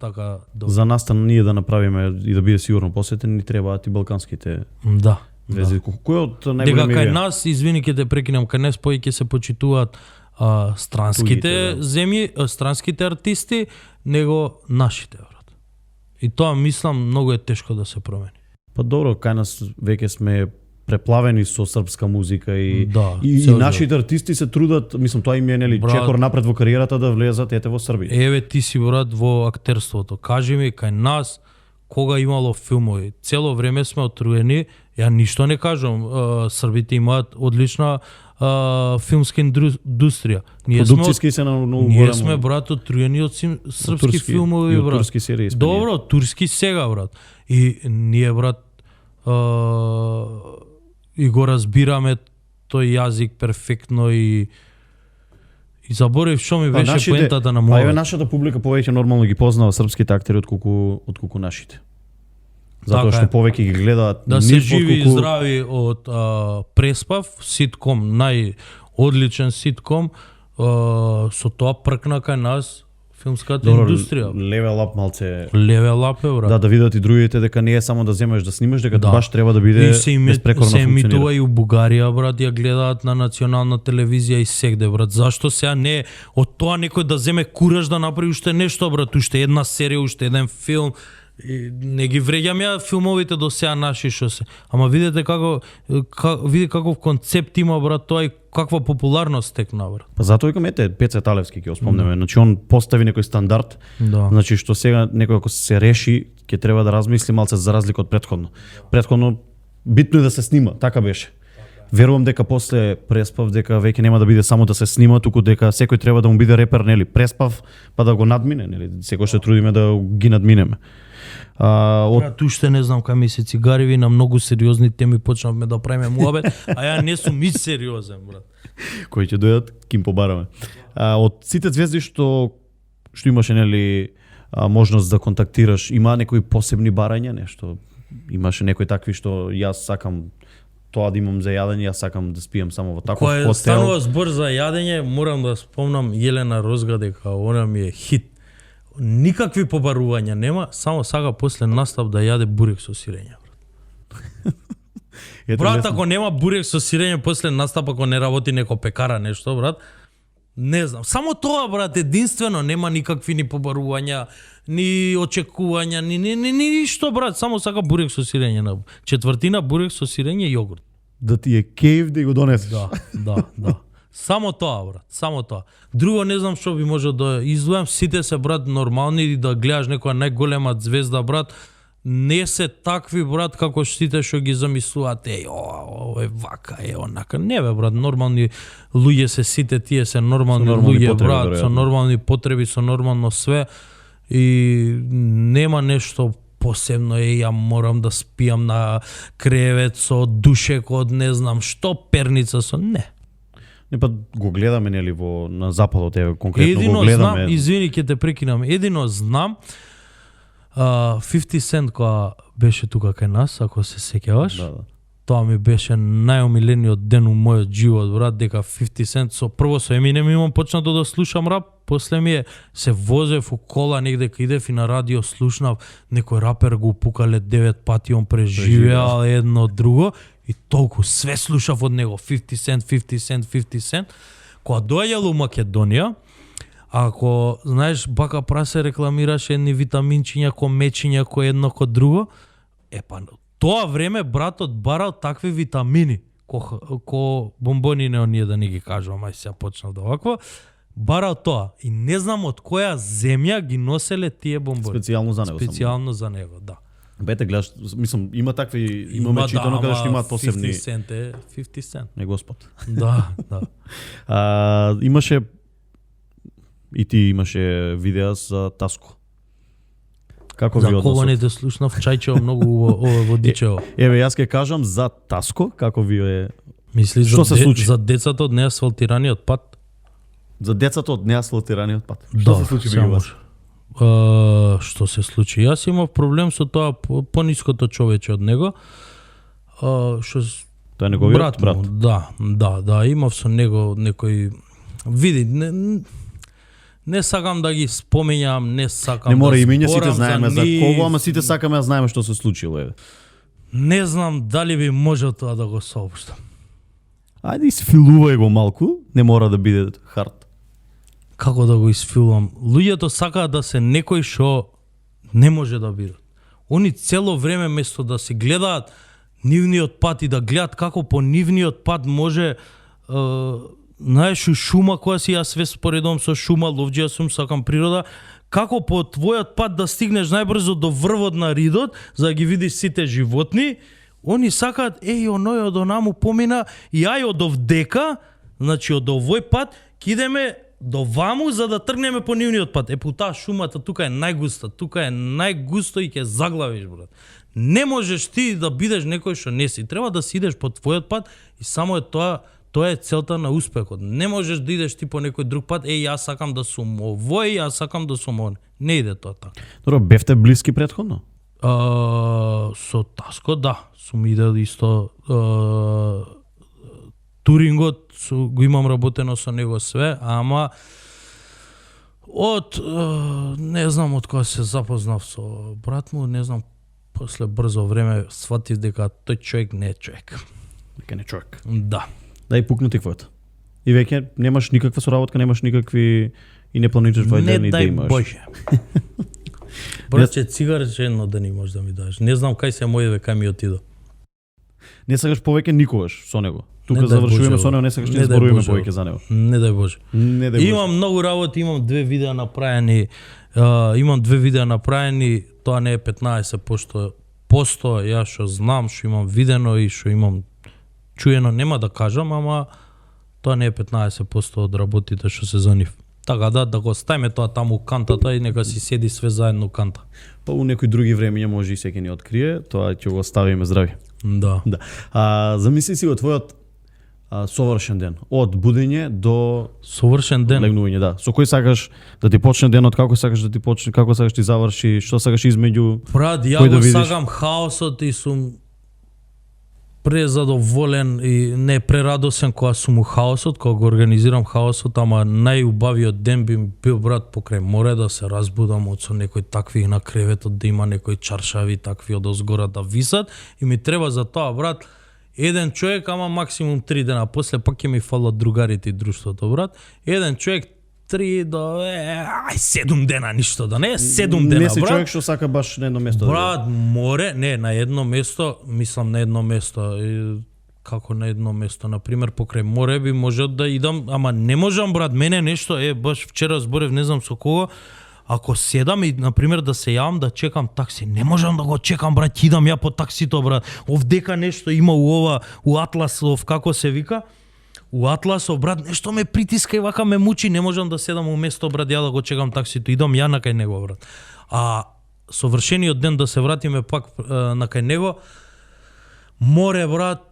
така добри. За настан ние да направиме и да биде сигурно посетен, ни требаат и балканските Да. звезди. Кој од Дека најголемите? кај нас, извини ќе те прекинам, кај нас поеќе се почитуваат странските Тугите, да. земји, странските артисти, него нашите, брат. И тоа мислам многу е тешко да се промени. Па добро, кај нас веќе сме преплавени со српска музика и Да, и цел нашите артисти се трудат, мислам тоа им е нели Брат. чекор напред во кариерата да влезат ете во Србија. Еве ти си, брат, во актерството. Кажи ми, кај нас, кога имало филмови. Цело време сме отруени. Ја ништо не кажам. Србите имаат одлична филмска индустрија. Продукцијски се на многу Ние големо. сме брат отруени од српски турски, филмови, и од брат. турски серии сме Добро, турски сега, брат. И ние, брат, и го разбираме тој јазик перфектно и заборев што ми беше поентата на Па еве мојот. нашата публика повеќе нормално ги познава српските актери отколку нашите. Затоа Така што е. повеќе ги гледаат Да се нив живи и отколку здрави од Преспав, ситком, најодличен ситком, со тоа пркна кај нас филмската Добро, индустрија. Level Up малце. Левел лапе, брат. Да видат и другите дека не е само да земеш да снимаш, дека Да. баш треба да биде И се безпрекорно се емитува функционира. и у Бугарија, брат, ја гледаат на национална телевизија и сегде, брат. Зашто сега не е од тоа некој да земе кураж да направи уште нешто, брат, уште една серија, уште еден филм. И не ги вреѓам ја филмовите до сега наши што се. Ама видите види каков концепт има, брат, тоа и каква популарност стекна, брат. Па затоа викам ете Пеце Талевски ќе го спомнеме. Значи он постави некој стандард. Да. Значи што сега некој ако се реши, ќе треба да размисли малце за разлика од претходно. Претходно битно е да се снима, така беше. Верувам дека после Преспав дека веќе нема да биде само да се снима, туку дека секој треба да му биде репер, нели, Преспав, па да го надмине, нели, секој се трудиме да ги надминеме. Од Брат, уште не знам кај ми се цигариви, на многу сериозни теми почнавме да правиме муабет, а ја не сум и сериозен, брат. кои ќе дојдат, ким побараме. Од сите звезди што имаше, нели, можност да контактираш, има некои посебни барања, нешто? Имаше некои такви што јас сакам тоа да имам за јадење, јас сакам да спијам само во таков Кога хотел. станува збор за јадење, морам да спомнам Јелена Розга дека она ми е хит. Никакви побарувања нема, само сака после настап да јаде бурек со сирење. Ете, Брат, лесно. ако нема бурек со сирење после настап, ако не работи неко пекара нешто, брат, не знам. Само тоа, брат, единствено, нема никакви ни побарувања, ни очекувања, ни ништо, брат, само сака бурек со сирење на четвртина бурек со сирење и јогурт. Да ти е кејф да го донесеш. Да. Само тоа, брат, само тоа. Друго не знам што би можел да издвојам, сите се, брат, нормални и да гледаш некоја најголема звезда, брат, не се такви, брат, како сите што ги замислуваат, ово е вака, онака. Не бе, брат, нормални луѓе се сите тие се нормални нормални луѓе, потреби, брат, со веројатно. нормални потреби, со нормално све и нема нешто посебно ја морам да спијам на кревет со душек од не знам што, перница со не. Не па го гледаме нели на западот еве конкретно Едино го гледаме. знам, извини ќе те прекинам, едино знам 50 Cent кога беше тука кај нас, ако се сеќаваш, Да. тоа ми беше најомилениот ден у мојот живот, брат, дека 50 Cent прво со Eminem имам почнато да слушам рап, после ми се возев у кола негде кај идев и на радио слушнав некој рапер го пукале 9 пати, он преживеал едно друго и толку све слушав од него, 50 Cent, 50 Cent, 50 Cent. Кога доаѓал у Македонија, ако, знаеш, Бака Прасе рекламираше едни витаминчиња, ко мечиња, ко едно, ко друго, па тоа време братот барал такви витамини, ко бомбони не оние да не ги кажувам, ај сега почнав да вакво, барал тоа. И не знам од која земја ги носеле тие бомбони. Специјално за него. Специјално за него, да. Бете гледаш, мислам има такви, имаме читано каде што имаат посебни. 50 Cent е 50 Cent. Не Господ. Да. Имаше и ти имаше видеа за Таско. Како ви За односот? кованите слушнав чајчево многу ово водичево. Еве јас ќе кажам за Таско, како ви е Мисли Што за, се случи? за децата од неасфалтираниот пат? за децата од неасфалтираниот пат. Да, Што се случи само бе вас? што се случи? Јас имав проблем со тоа пониското човече од него. Што Тоа е неговиот брат. му, да, имав со него некој види, не сакам да ги спомењам, не сакам Не мора да имења, сите зборам знаеме за нив. кого, ама сите сакаме да знаеме што се случило еве. Не знам дали би можел тоа да го соопштам. Ајде исфилувај го малку, не мора да биде хард. Како да го исфилувам? Луѓето сакаат да се некој што не може да бидат. Они цело време место да се гледаат нивниот пат и да гледаат како по нивниот пат може знаеш, у шума која си јас све споредувам со шума, ловџија сум, сакам природа, како по твојот пат да стигнеш најбрзо до врвот на ридот, за да ги видиш сите животни, они сакаат, оној од онаму помина, и ај од овдека, значи од овој пат, ќе идеме до ваму за да тргнеме по нивниот пат. По таа шумата тука е најгуста, тука е најгусто и ќе заглавиш, брат. Не можеш ти да бидеш некој што не си. Треба да си идеш по твојот пат и само е тоа е целта на успехот. Не можеш да идеш ти по некој друг пат, јас сакам да сум овој, јас сакам да сум он. Не иде тоа така. Добро, бевте блиски претходно? Со Таско, да. Сум идел исто турингот, го имам работено со него све, ама не знам од кога се запознав со брат му, не знам, после брзо време сватив дека тој човек не е човек. Дека не е човек. Да. Да и пукнати твојот. И веќе немаш никаква соработка, немаш никакви и не планираш војдерни да имаш. Не дај Боже. Братче, цигарче едно да не можеш да ми дадеш. Не знам кај се моје кај ми отидо. Не сакаш повеќе никогаш со него. Тука Не дај завршуваме Боже, со него, не сакаш да не дај зборуваме Боже. повеќе за него. Не дај Боже. Не дај Боже. Имам многу работи, имам 2 видеа направени. Имам 2 видеа направени, тоа не е 15%. Јас што знам, што имам видено и што имам чуено, нема да кажам, ама тоа не е 15% од работите што се за нив. Така да го ставиме тоа таму кантата и нека си седи све заедно канта. Па у некои други времиња може и секој ни открие, тоа ќе го оставиме здрави. Да. Да. Замисли си го твојот совршен ден, од будење до Совршен ден. легнување, да. Со кој сакаш да ти почне денот, како сакаш да ти почне, како сакаш ти заврши, што сакаш измеѓу. Брат, ја кој да го видиш? сакам хаосот и сум презадоволен и не прерадосен кога сум у хаосот, кога го организирам хаосот, ама најубавиот ден би бил, брат, покрај море да се разбудам од со некои такви на креветот, да има некои чаршави такви од озгора да висат и ми треба за тоа, брат, еден човек, ама максимум 3 дена, после пак ќе ми фалат другарите и друштвото, брат. Еден човек 3 до 7 дена, ништо да не е 7 дена, Не си брат. човек што сака баш на едно место. Брат, море, не, на едно место, мислам на едно место, како на едно место, например, покрај море би можел да идам, ама не можам, брат, мене нешто, баш вчера зборев, не знам со кого, ако седам и, например, да се јавам да чекам такси, не можам да го чекам, брат, идам ја по таксито, брат, овдека нешто има у Атласов, како се вика, у Атласов, брат, нешто ме притиска и вака ме мучи, не можам да седам у место, брат, ја да го чекам таксито, идам ја на кај него, брат. Совршениот ден да се вратиме пак на кај него, море, брат,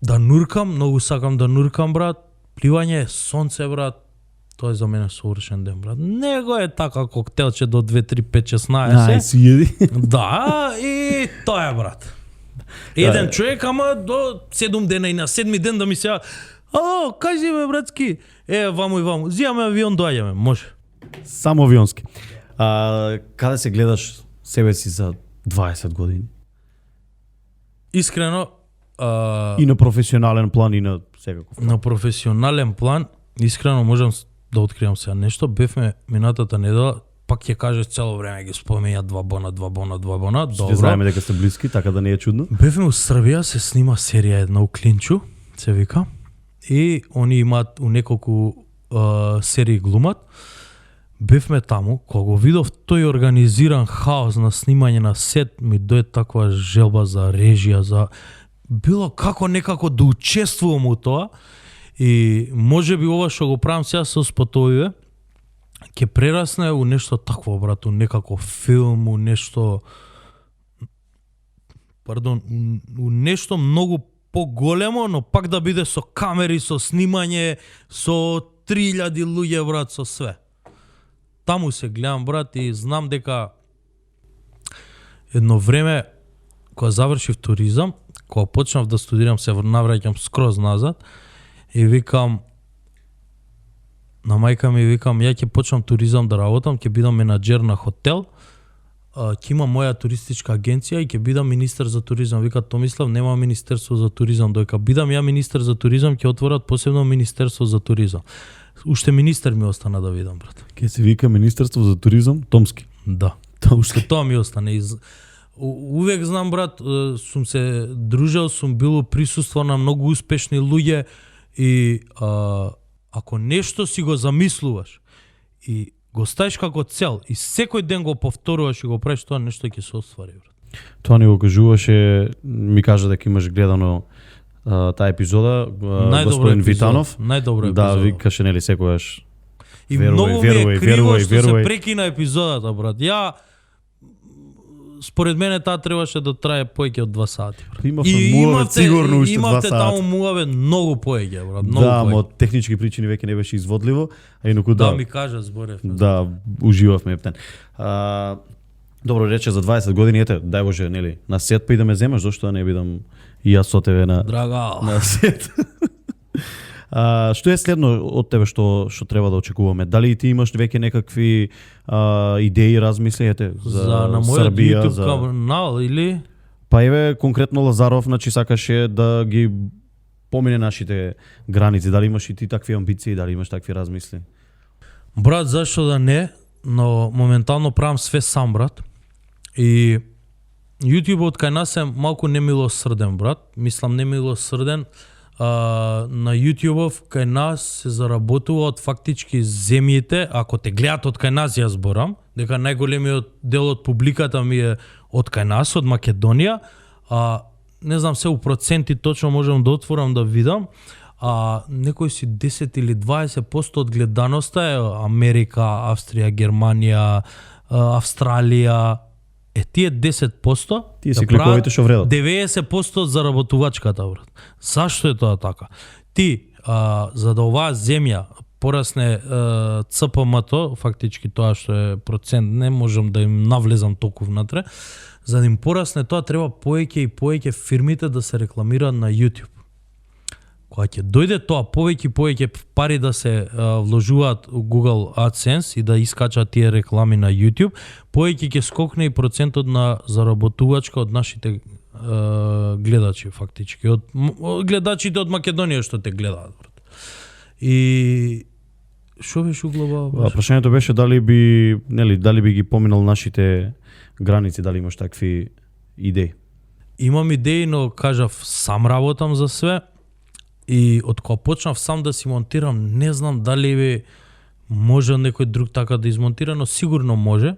да нуркам, многу сакам да нуркам, брат, пливање, сонце, брат, тоа е за мене совршен ден, брат. Него е така коктелче до 2, 3, 5, 16. си једи. Да, и тоа е, брат. Еден човек, ама до 7 дена и на 7 ден да ми се ало, кај си бе, братски? Ваму и ваму. Зијаме авион, доаѓаме, може. Само авионски. Каде се гледаш себе си за 20 години? Искрено, И на професионален план и на секаков. на професионален план, искрено можам да откриам сега нешто. Бевме минатата недела, пак ќе кажеш цело време ги спомења 2 бона. Сите Добро. знаеме дека сте блиски, така да не е чудно. Бевме у Србија, се снима серија една у Клинчу, се вика. И они имаат у неколку серии глумат. Бевме таму, кога го видов тој организиран хаос на снимање на сет, ми дојде таква желба за режија, за било како некако да учествувам у тоа. И може би ова што го правам сега со спотовиве, ќе прерасне у нешто такво, брат, у некако филм, у нешто у нешто многу поголемо, но пак да биде со камери, со снимање, со 3000 луѓе, брат, со све. Таму се гледам, брат, и знам дека едно време, кога завршив туризам, кога почнав да студирам, се навраќам скроз назад, и викам, на мајка ми викам, ја ќе почнам туризам да работам, ќе бидам менаџер на хотел, ќе имам моја туристичка агенција и ќе бидам министер за туризам. Вика, Томислав, нема министерство за туризам, доека бидам ја министер за туризам, ќе отворат посебно министерство за туризам. Уште министер ми остана да видам, брат. Ке се вика Министерство за туризам Томски. Да. Томски. Уште тоа ми остане. Увек знам, брат, сум се дружел, сум бил присуство на многу успешни луѓе и ако нешто си го замислуваш и го ставиш како цел и секој ден го повторуваш и го правиш, тоа нешто ќе се оствари, брат. Тоа ни го кажуваше, ми кажа дека имаш гледано таа епизода, господин Витанов. Најдобра Да, епизода. викаше нели секогаш. И Верувај, многу ми е верувај, криво верувај, што верувај. се прекина епизодата, брат. Ја според мене таа требаше да трае повеќе од 2 сати. Брат. Имавме муавет сигурно уште 2 имавте сати. таму муавет многу повеќе, брат, многу Да, повеќе. од технички причини веќе не беше изводливо, а инаку Да, да. ми кажа зборев. Да, уживавме ептен. Добро рече за 20 години, ете, дај Боже, нели, на сет па и да ме земаш, зошто да не бидам и јас со тебе на Драга. на сет. Што е следно од тебе што треба да очекуваме? Дали и ти имаш веќе некакви идеи, размисли, ете, За на мојот Србија, YouTube канал или Па еве конкретно Лазаров, значи сакаше да ги помине нашите граници. Дали имаш и ти такви амбиции, дали имаш такви размисли? брат, зашто да не, но моментално правам све сам, брат. И YouTube-от кај нас е малку немилосрден, брат. Мислам немилосрден. На YouTube-ов кај нас се заработува од фактички земјите, ако те гледат од кај нас, јас зборам, дека најголемиот дел од публиката ми е од кај нас, од Македонија. Не знам се у проценти точно можам да отворам да видам. Некој си 10 или 20% од гледаноста е Америка, Австрија, Германија, Австралија. Тие 10% Тие се кликовите што вредат. 90% од заработувачката, брат. Зашто е тоа така? Ти, за да оваа земја порасне ЦПМ-то, фактички тоа што е процент, не можам да им навлезам толку внатре, за да им порасне тоа треба повеќе и повеќе фирмите да се рекламираат на YouTube. Кога ќе дојде тоа повеќе пари да се вложуваат у Google AdSense и да искачаат тие реклами на YouTube, повеќе ќе скокне и процентот на заработувачка од нашите гледачи фактички, од гледачите од Македонија што те гледаат, брат. И што беше углава? Прашањето беше дали би ги поминал нашите граници, дали имаш такви идеи? Имам идеи, но кажав сам работам за све. И од кога почнав сам да си монтирам, не знам дали би може некој друг така да измонтира, но сигурно може.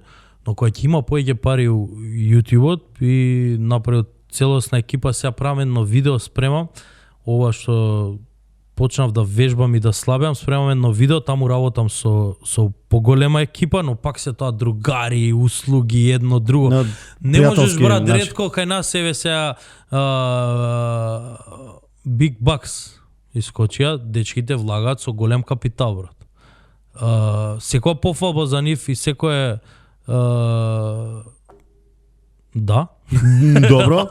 Но кога ќе има повеќе пари у YouTube-от и направи целосна екипа, сега правам едно видео, спремам ова што почнав да вежбам и да слабеам, спремам едно видео, таму работам со поголема екипа, но пак се тоа другари, услуги, едно друго. На Не можеш, брат, начин. ретко кај нас еве сега Big Bucks искочија, дечките влагаат со голем капитал, брат. Секоја пофалба за нив и секое да. Добро.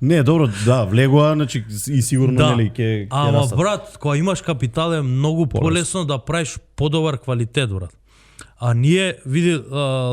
Не, добро, да, влегува, значи и сигурно Да. нели ќе Ама растат. брат, кога имаш капитал е многу полесно да правиш подобар квалитет, брат. А ние, види,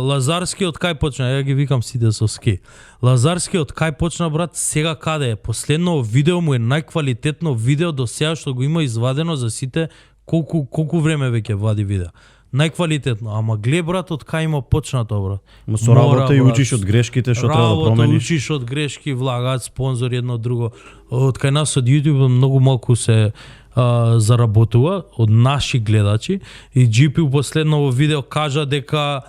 Лазарски од кај почна, ја ги викам сите со ски. Лазарски од кај почна, брат, сега каде е? Последно видео му е најквалитетно видео до сега што го има извадено за сите, колку време веќе вади видео. Најквалитетно, ама гле, брат, од кај има почнато, брат. Ма со работа и брат, учиш од грешките што треба да работа, промениш. учиш од грешки, влагаат спонзори едно друго. Од кај нас од YouTube многу малку се заработува од наши гледачи и GP у последново видео кажа дека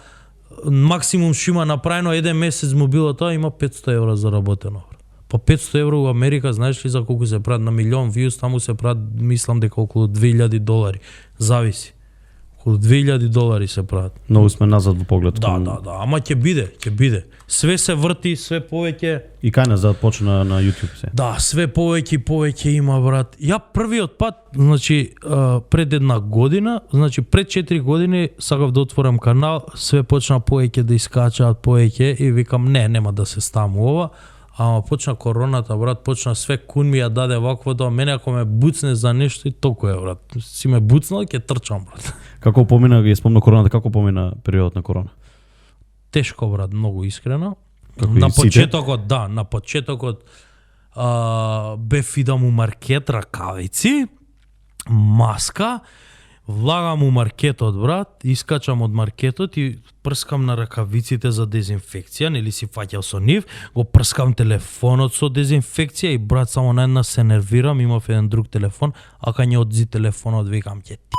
максимум што има направено еден месец му било тоа, има 500 евра заработено. Па 500 евра у Америка, знаеш ли за колку се прават? На милион виус таму се прават, мислам дека околу $2000. Зависи. Околу $2000 се прават. Многу сме назад во поглед. Да, ама ќе биде. Све се врти, све повеќе. И кај назад почна на YouTube се. Да, све повеќе има, брат. Ја првиот пат, значи, пред една година, значи пред 4 години сакав да отворам канал, све почна повеќе да искачаат повеќе и викам нема да се ставам ова. Ама почна короната, брат, почна све кун ми ја даде ваквото, а мене ако ме буцне за нешто и толку е, брат. Си ме буцнал, ќе трчам, брат. Како помина, ги спомна короната, како помина периодот на корона? Тешко, брат, многу искрено. Како и На сите? почетокот, да, на почетокот бев идам у маркет, ракавици, маска, влагам у маркетот, брат, искачам од маркетот и прскам на ракавиците за дезинфекција, нели си фаќал со нив, го прскам телефонот со дезинфекција и брат само на една се нервирам, имав еден друг телефон, а кај не одзи телефонот викам ќе ти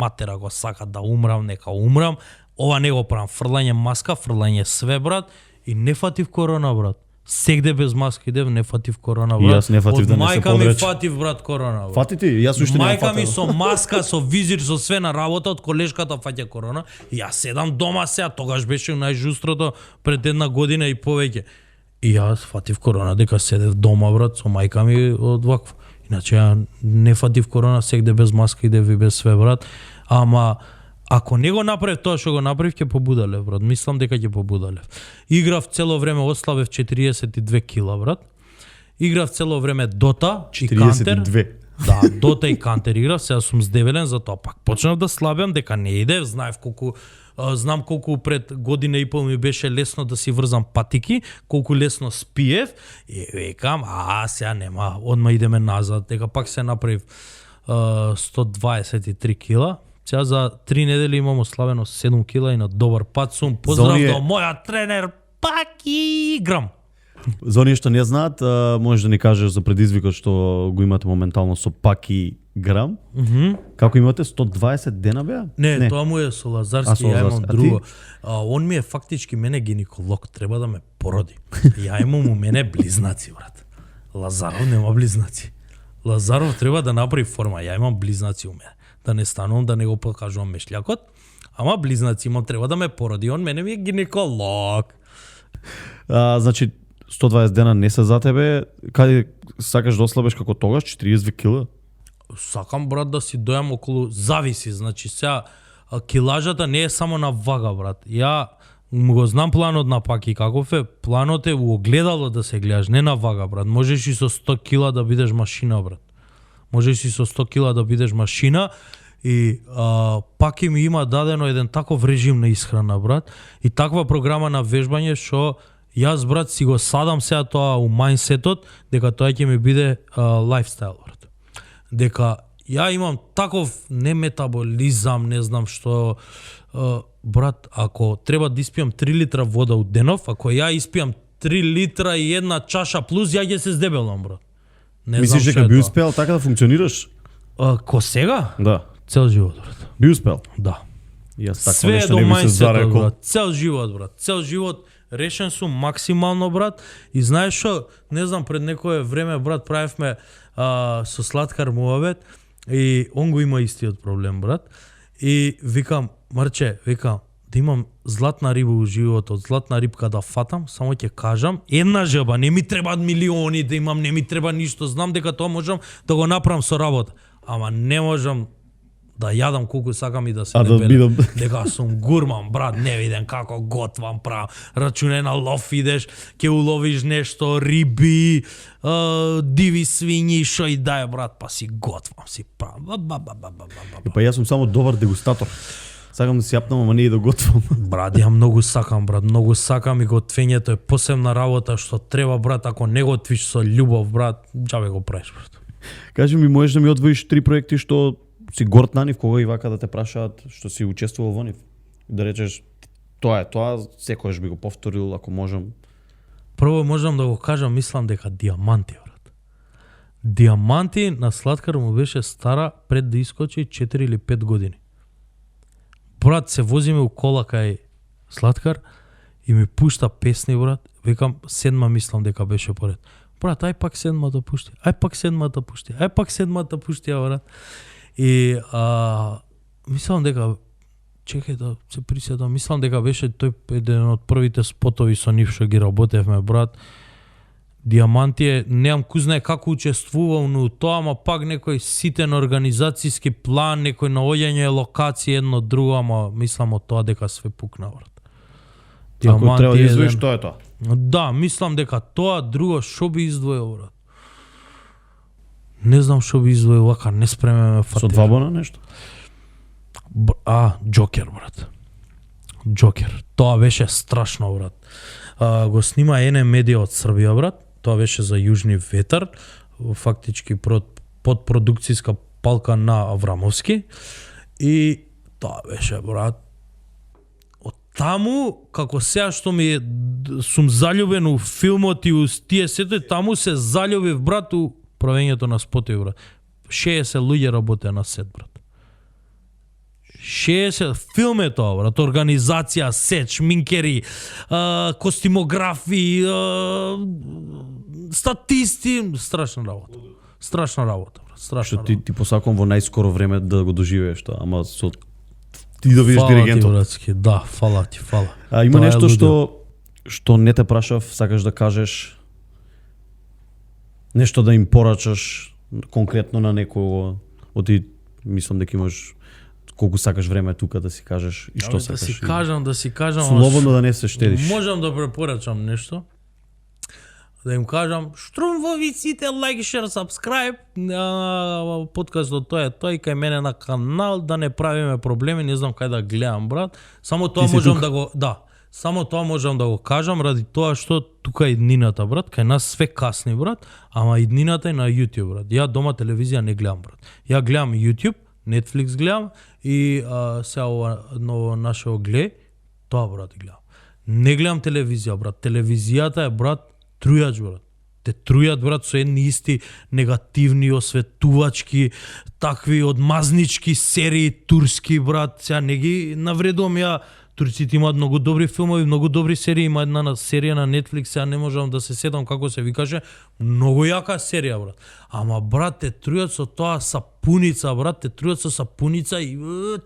матера го сака да умрам, нека умрам, ова не го правам, фрлање маска, фрлање све, брат, и не фатив корона, брат. Сегде без маска идев, не фатив корона, И брат. јас не фатив Од да не се мајка ми подрече. фатив, брат, корона, брат. Фати ти? Јас уште не Мајка ми фатам. со маска, со визир, со све на работа, од колешката фаќа корона. И јас седам дома сега, тогаш беше најжустрото пред 1 година и повеќе. И јас фатив корона дека седев дома, брат, со мајка ми од вакво. Иначе ја не фатив корона, сегде без маска идев и без све, брат. Ама ако не го направив тоа што го направив, ќе побудалев, брат. Мислам дека ќе побудалев. Играв цело време, ослабев 42 кила, брат. Играв цело време Дота и Кантер. 42. Да, Дота и Кантер играв, сега сум здебелен, затоа пак почнав да слабам, дека не иде, знам колку пред година и пол ми беше лесно да си врзам патики, колку лесно спиев, и викам, сега нема, одма идеме назад, дека пак се направив 123 кила. Сега за 3 недели имам ослабено 7 кила и на добар пат сум. Поздрав оние- до мојот тренер, пак и играм. За оние што не знаат, можеш да ни кажеш за предизвикот што го имате моментално со Паки Грам. Како имате 120 дена беа? Не, тоа му е со Лазарски, со ја имам Лазарски. А друго. Он ми е фактички мене гинеколог, треба да ме породи. Ја имам у мене близнаци, брат. Лазаров нема близнаци. Лазаров треба да направи форма, ја имам близнаци у мене. Да не станувам, да не го покажувам мешлјакот, ама близнаци имам, треба да ме породи, он мене ми е гинеколог. Значи 120 дена не се за тебе, каде сакаш да ослабеш како тогаш 42 кила? Сакам, брат, да си дојам околу, зависи, значи сега килажата не е само на вага, брат. Ја го знам планот на Паки каков е, планот е у огледало да се гледаш, не на вага, брат. Можеш и со 100 кила да бидеш машина, брат. Можеш и со 100 кила да бидеш машина и Паки ми има дадено еден таков режим на исхрана, брат, и таква програма на вежбање што јас, брат, си го садам сега тоа у мајнсетот дека тоа ќе ми биде лайфстайл, брат. Дека ја имам таков не метаболизам, не знам што, брат, ако треба да испијам 3 литра вода у денов, ако ја испијам 3 литра и 1 чаша плюс, ја ќе се здебелам, брат. Не Мислиш знам дека што би е тоа. успеал така да функционираш? Ко сега? Да. Цел живот, брат. Би успеал. Да. Јас такво Све е нешто до не би се мајнсетот, зарекол. брат. Цел живот, брат. Цел живот решен сум максимално, брат. И знаеш што, не знам, пред некое време, брат, правевме со Сладкар муавет и он го има истиот проблем, брат. И викам, Марче, викам, да имам златна риба у животот, златна рибка да фатам, само ќе кажам, една жаба, не ми требаат милиони да имам, не ми треба ништо, знам дека тоа можам да го направам со работа, ама не можам да јадам колку сакам и да се А да дебелем. бидам- Дека сум гурман, брат, не виден како готвам, правам. Рачуне на лов идеш, ќе уловиш нешто, риби, диви свињи, шо и дај, брат, па си готвам, си правам. И па јас сум само добар дегустатор. Сакам да си јапнам, ама не и да готвам. Брат, ја многу сакам, брат, многу сакам и готвењето е посебна работа што треба, брат, ако не готвиш со љубов, брат, џабе го правиш, брат. Кажи ми, можеш да ми одвоиш 3 проекти што си горд на нив, кога и вака да те прашаат што си учествувал во нив? Да речеш, тоа е тоа, секојаш би го повторил ако можам. Прво можам да го кажам, мислам дека Диаманти, брат. Диаманти на Сладкар му беше стара пред да искочи 4 или 5 години. Брат, се возиме у кола кај Сладкар и ми пушта песни, брат. Викам, седма мислам дека беше поред. Брат, ај пак седмата пушти, ај пак седмата пушти, ај пак седмата пушти, брат. И мислам дека, чекај да се приседам, мислам дека беше тој еден од првите спотови со нив што ги работевме, брат. Диаманти е, неам ку знае како учествувал, но тоа, ама пак некој ситен организацијски план, некој наоѓање локација едно друго, ама мислам од тоа дека све пукна, брат. Ако треба да е извоиш, еден- тоа е тоа. Да, мислам дека тоа друго што би издвоил, брат. Не знам што би издвоил, вака не спремеме Со фатир. 2 бона нешто? Джокер, брат. Джокер. Тоа беше страшно, брат. Го снима ЕНЕ медија од Србија, брат. Тоа беше за Јужни ветар, фактички подпродукцијска палка на Аврамовски. И тоа беше, брат. Од таму, како сега што ми е, сум заљубен у филмот и у тие сето, таму се заљубив, брат, у правењето на спотови, брат. 60 луѓе работеа на сет, брат. 60 филм е тоа, брат, организација, сеч, минкери, костимографи, статисти, страшна работа. Страшна работа, брат, страшна Што работа. ти посакувам во најскоро време да го доживееш тоа, ама со ти да видиш Фала ти, диригентот. братски, да, фала ти, фала. Има Тоа е нешто лудо. што не те прашав, сакаш да кажеш нешто да им порачаш конкретно на некого, оти мислам дека имаш колку сакаш време тука да си кажеш и што Да сакаш. си кажам, ама Слободно да не се штедиш. можам да препорачам нешто. Да им кажам, штрумвови сите, лайк, шер, сабскрайб, подкастот тоа е тој кај мене на канал, да не правиме проблеми, не знам кај да гледам, брат. Само тоа си можам тука. да го, да, само тоа можам да го кажам, ради тоа што тука е иднината, брат, кај нас све касни, брат, ама иднината е на YouTube, брат. Ја дома телевизија не гледам, брат. Ја гледам YouTube, Netflix гледам и сега ова ново нашето гледај, тоа, брат, гледам. Не гледам телевизија, брат. Телевизијата е, брат, трујач, брат. Те трујат, брат, со едни исти негативни, осветувачки, такви одмазнички серии турски, брат. Сега не ги навредувам ја. Турците имаат многу добри филмови, многу добри серии. Има една серија на Netflix, сега не можам да се сетам како се викаше. Многу јака серија, брат. Ама, брат, те трујат со тоа сапуница, брат. Те трујат со сапуница и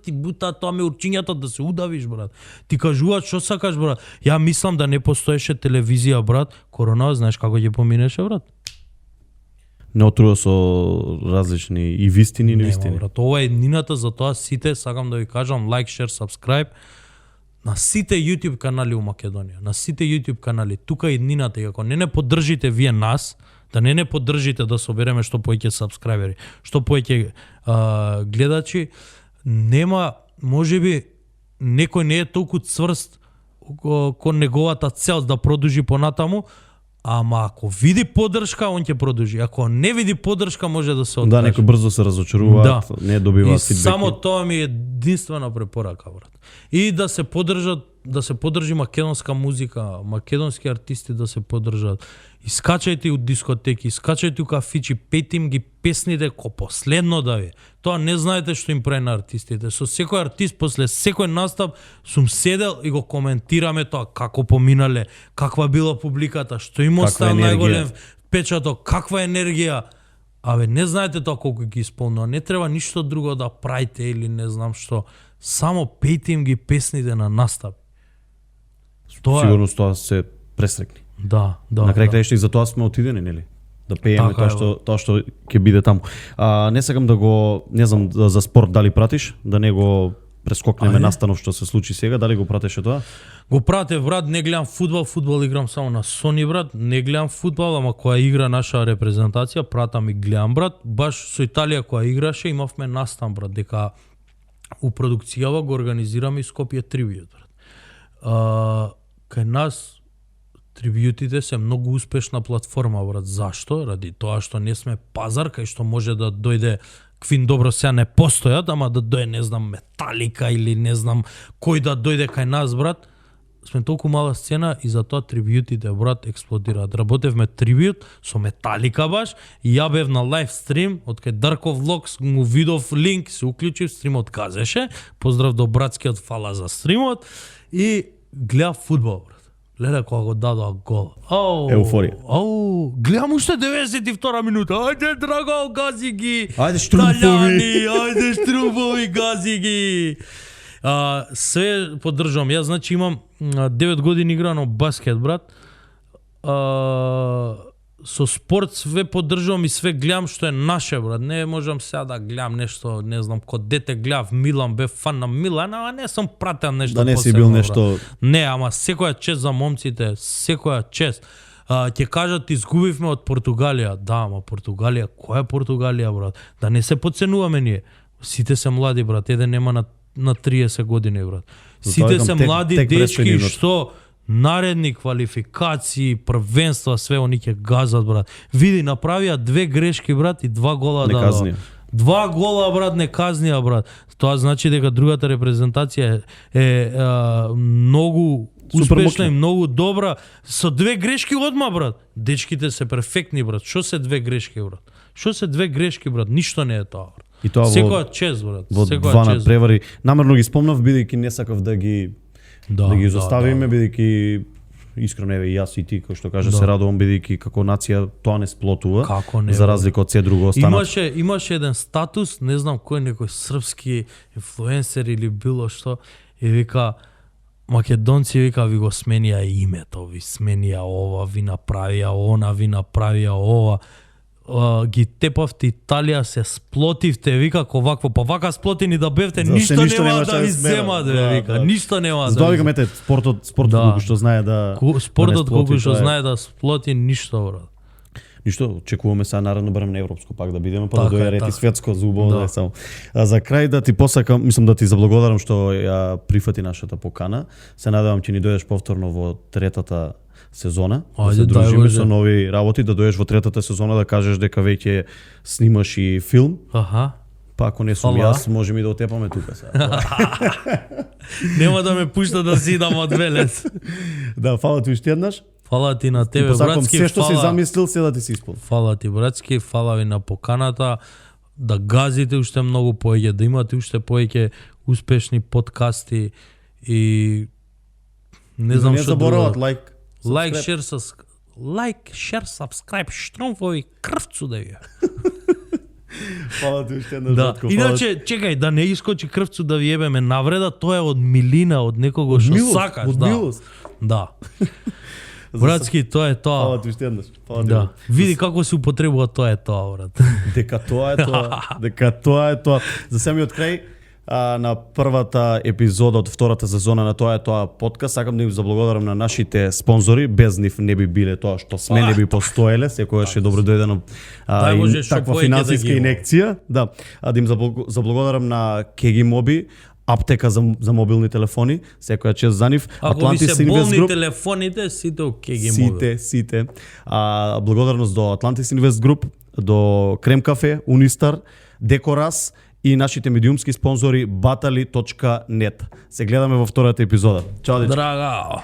ти бута тоа ме урчињата да се удавиш, брат. Ти кажуваат што сакаш, брат. Ја мислам да не постоеше телевизија, брат. Корона, знаеш како ќе поминеше, брат? Не отрува со различни и вистини и Нема, невистини. брат. Ова е еднината, за тоа сите сакам да ви кажам лайк, шер, сабскрайб на сите YouTube канали у Македонија, на сите YouTube канали. Тука е еднината и ако не поддржите вие нас, да не поддржите да собереме што повеќе сабскрајбери, што повеќе гледачи, нема, можеби некој не е толку цврст кон неговата цел да продолжи понатаму, ама ако види поддршка, он ќе продолжи. Ако не види поддршка, може да се откаже. Да, некој брзо се разочаруваат, не добиваат И фидбеки. само тоа ми е единствена препорака, брат. И да се поддржи македонска музика, македонски артисти да се поддржат. Искачајте у дискотеки, искачајте у кафичи, пејте им ги песните ко последно да ви. Тоа не знаете што им прави на артистите. Со секој артист после секој настап сум седел и го коментираме тоа како поминале, каква била публиката, што им Каква остава енергија. најголем печаток, каква енергија. Абе, не знаете тоа колку ги исполнува. Не треба ништо друго да правите или не знам што. Само пејте им ги песните на настап. Тоа е. Сигурно тоа се пресрекни. Да. На крај краишта и за тоа сме отидени, нели? Да пееме Така тоа што ќе биде таму. Не сакам да го, не знам за спорт дали пратиш, да не го прескокнеме Ајде. настанов што се случи сега, дали го пратеше тоа? Го пратев, брат, не гледам фудбал играм само на Sony, брат, не гледам фудбал, ама која игра наша репрезентација, пратам и гледам, брат. Баш со Италија која играше, имавме настан, брат, дека у продукцијава го организираме и Скопје трибјут, брат. Кај нас трибјутите се многу успешна платформа, брат. Зашто? Ради тоа што не сме пазар кај што може да дојде Квин добро сега не постојат, ама да дојде, не знам, Металика или не знам кој да дојде кај нас, брат. Сме толку мала сцена и затоа трибјутите, брат, експлодираат. Работевме трибјут со Металика баш и ја бев на лайв стрим од кај Дарков Влогс, му видов линк, се уклучив, стримот казеше. Поздрав до братскиот, фала за стримот и гледав фудбал, брат. Леле кога го дадоа гол. Еуфорија. Гледам уште 92 минута. Ајде, драго, гази ги. Ајде, штрумпови. Италијани, ајде, штрумпови, гази ги. Све поддржувам. Јас значи имам 9 години играно баскет, брат. Со спорт све поддржувам и све гледам што е наше, брат. Не можам сега да гледам нешто, не знам, кога дете гледав Милан, бев фан на Милан, ама не сум прател нешто Да не си посебно, бил брат. нешто. Не, ама секоја чест за момците, секоја чест. Ќе кажат изгубивме од Португалија. Да, ама Португалија, која е Португалија, брат? Да не се подценуваме ние. Сите се млади, брат. Еден нема на 30 години, брат. Затоа Сите викам, се тек млади предстои дечки нивното. што наредни квалификации, првенства, све они ќе газат, брат. Види, направија 2 грешки, брат, и 2 гола Не дадоа. казнија. 2 гола, брат, не казнија, брат. Тоа значи дека другата репрезентација е многу Супер успешна моќна. и многу добра. Со 2 грешки одма, брат. Дечките се перфектни, брат. Што се 2 грешки, брат? Што се 2 грешки, брат? Ништо не е тоа, брат. И тоа Секоја чест, брат. во Секоја два чест. надпревари. Намерно ги спомнав бидејќи не сакав да ги ги изоставиме, бидејќи искрено еве и јас и ти кој што каже се радувам бидејќи како нација тоа не сплотува. Како не, за разлика од се друго останат. Имаше еден статус, не знам кој некој српски инфлуенсер или било што, и вика македонци вика ви го сменија името, ви сменија ова, ви направија она, ви направија ова. Ги тепавте Италија, се сплотивте, вика вакво, па вака сплотени да бевте, ништо нема да ви земат, вика, ништо нема да. Здравика мете, спортот колку што знае да спортот колку што знае да сплоти ништо, брат. Ништо, очекуваме сега наредно барем на европско пак да бидеме, па да Така е, дојде ред и така. светско за убаво да е само. А за крај да ти посакам, мислам да ти заблагодарам што ја прифати нашата покана. Се надевам ќе ни дојдеш повторно во третата сезона, да Ајде, се дај дружиме Боже. со нови работи, да дојдеш во третата сезона да кажеш дека веќе снимаш и филм. Аха. Па ако не сум Фала. јас, можеме и да отепаме тука сега. Нема да ме пушта да сидам од велес. Да, фала ти уште еднаш. Фала ти на Ти тебе, посакам братски, се што си фала. замислил, се да ти се исполни. Фала ти, братски, фала ви на поканата, да газите уште многу повеќе, да имате уште повеќе успешни подкасти и не знам не што заборават друго. лайк. Лайк, шер, сабскрайб, штромфови, крвцу да ви. Фала ти уште еднаш, Да. братко, фала Иначе, чекај, да не искочи крвцу да ви ебеме навреда, тоа е од милина, од некого што милост, сакаш. од Да. милост. Да. Братски, тоа е тоа. Фала ти уште еднаш. Фала ти. Да. Види како се употребува, тоа е тоа, брат. Дека тоа е тоа. Дека тоа е тоа. За самиот крај, на првата епизода од втората сезона на Тоа е тоа подкаст, сакам да им заблагодарам на нашите спонзори, без нив не би биле тоа што сме, не би постоеле, секогаш е добро дојдено Дај Боже, што таква повеќе финансиска да ги има. инекција, да. Да им заблагодарам на Кеги Моби, аптека за мобилни телефони, секоја чест за нив. Ако ви се Atlantis Invest болни Group, телефоните, сите окей ги мобил. Сите. Благодарност до Atlantis Invest Group, до Крем Кафе, Унистар, Декорас и нашите медиумски спонзори batali.net. Се гледаме во втората епизода. Чао, дечки. Драга.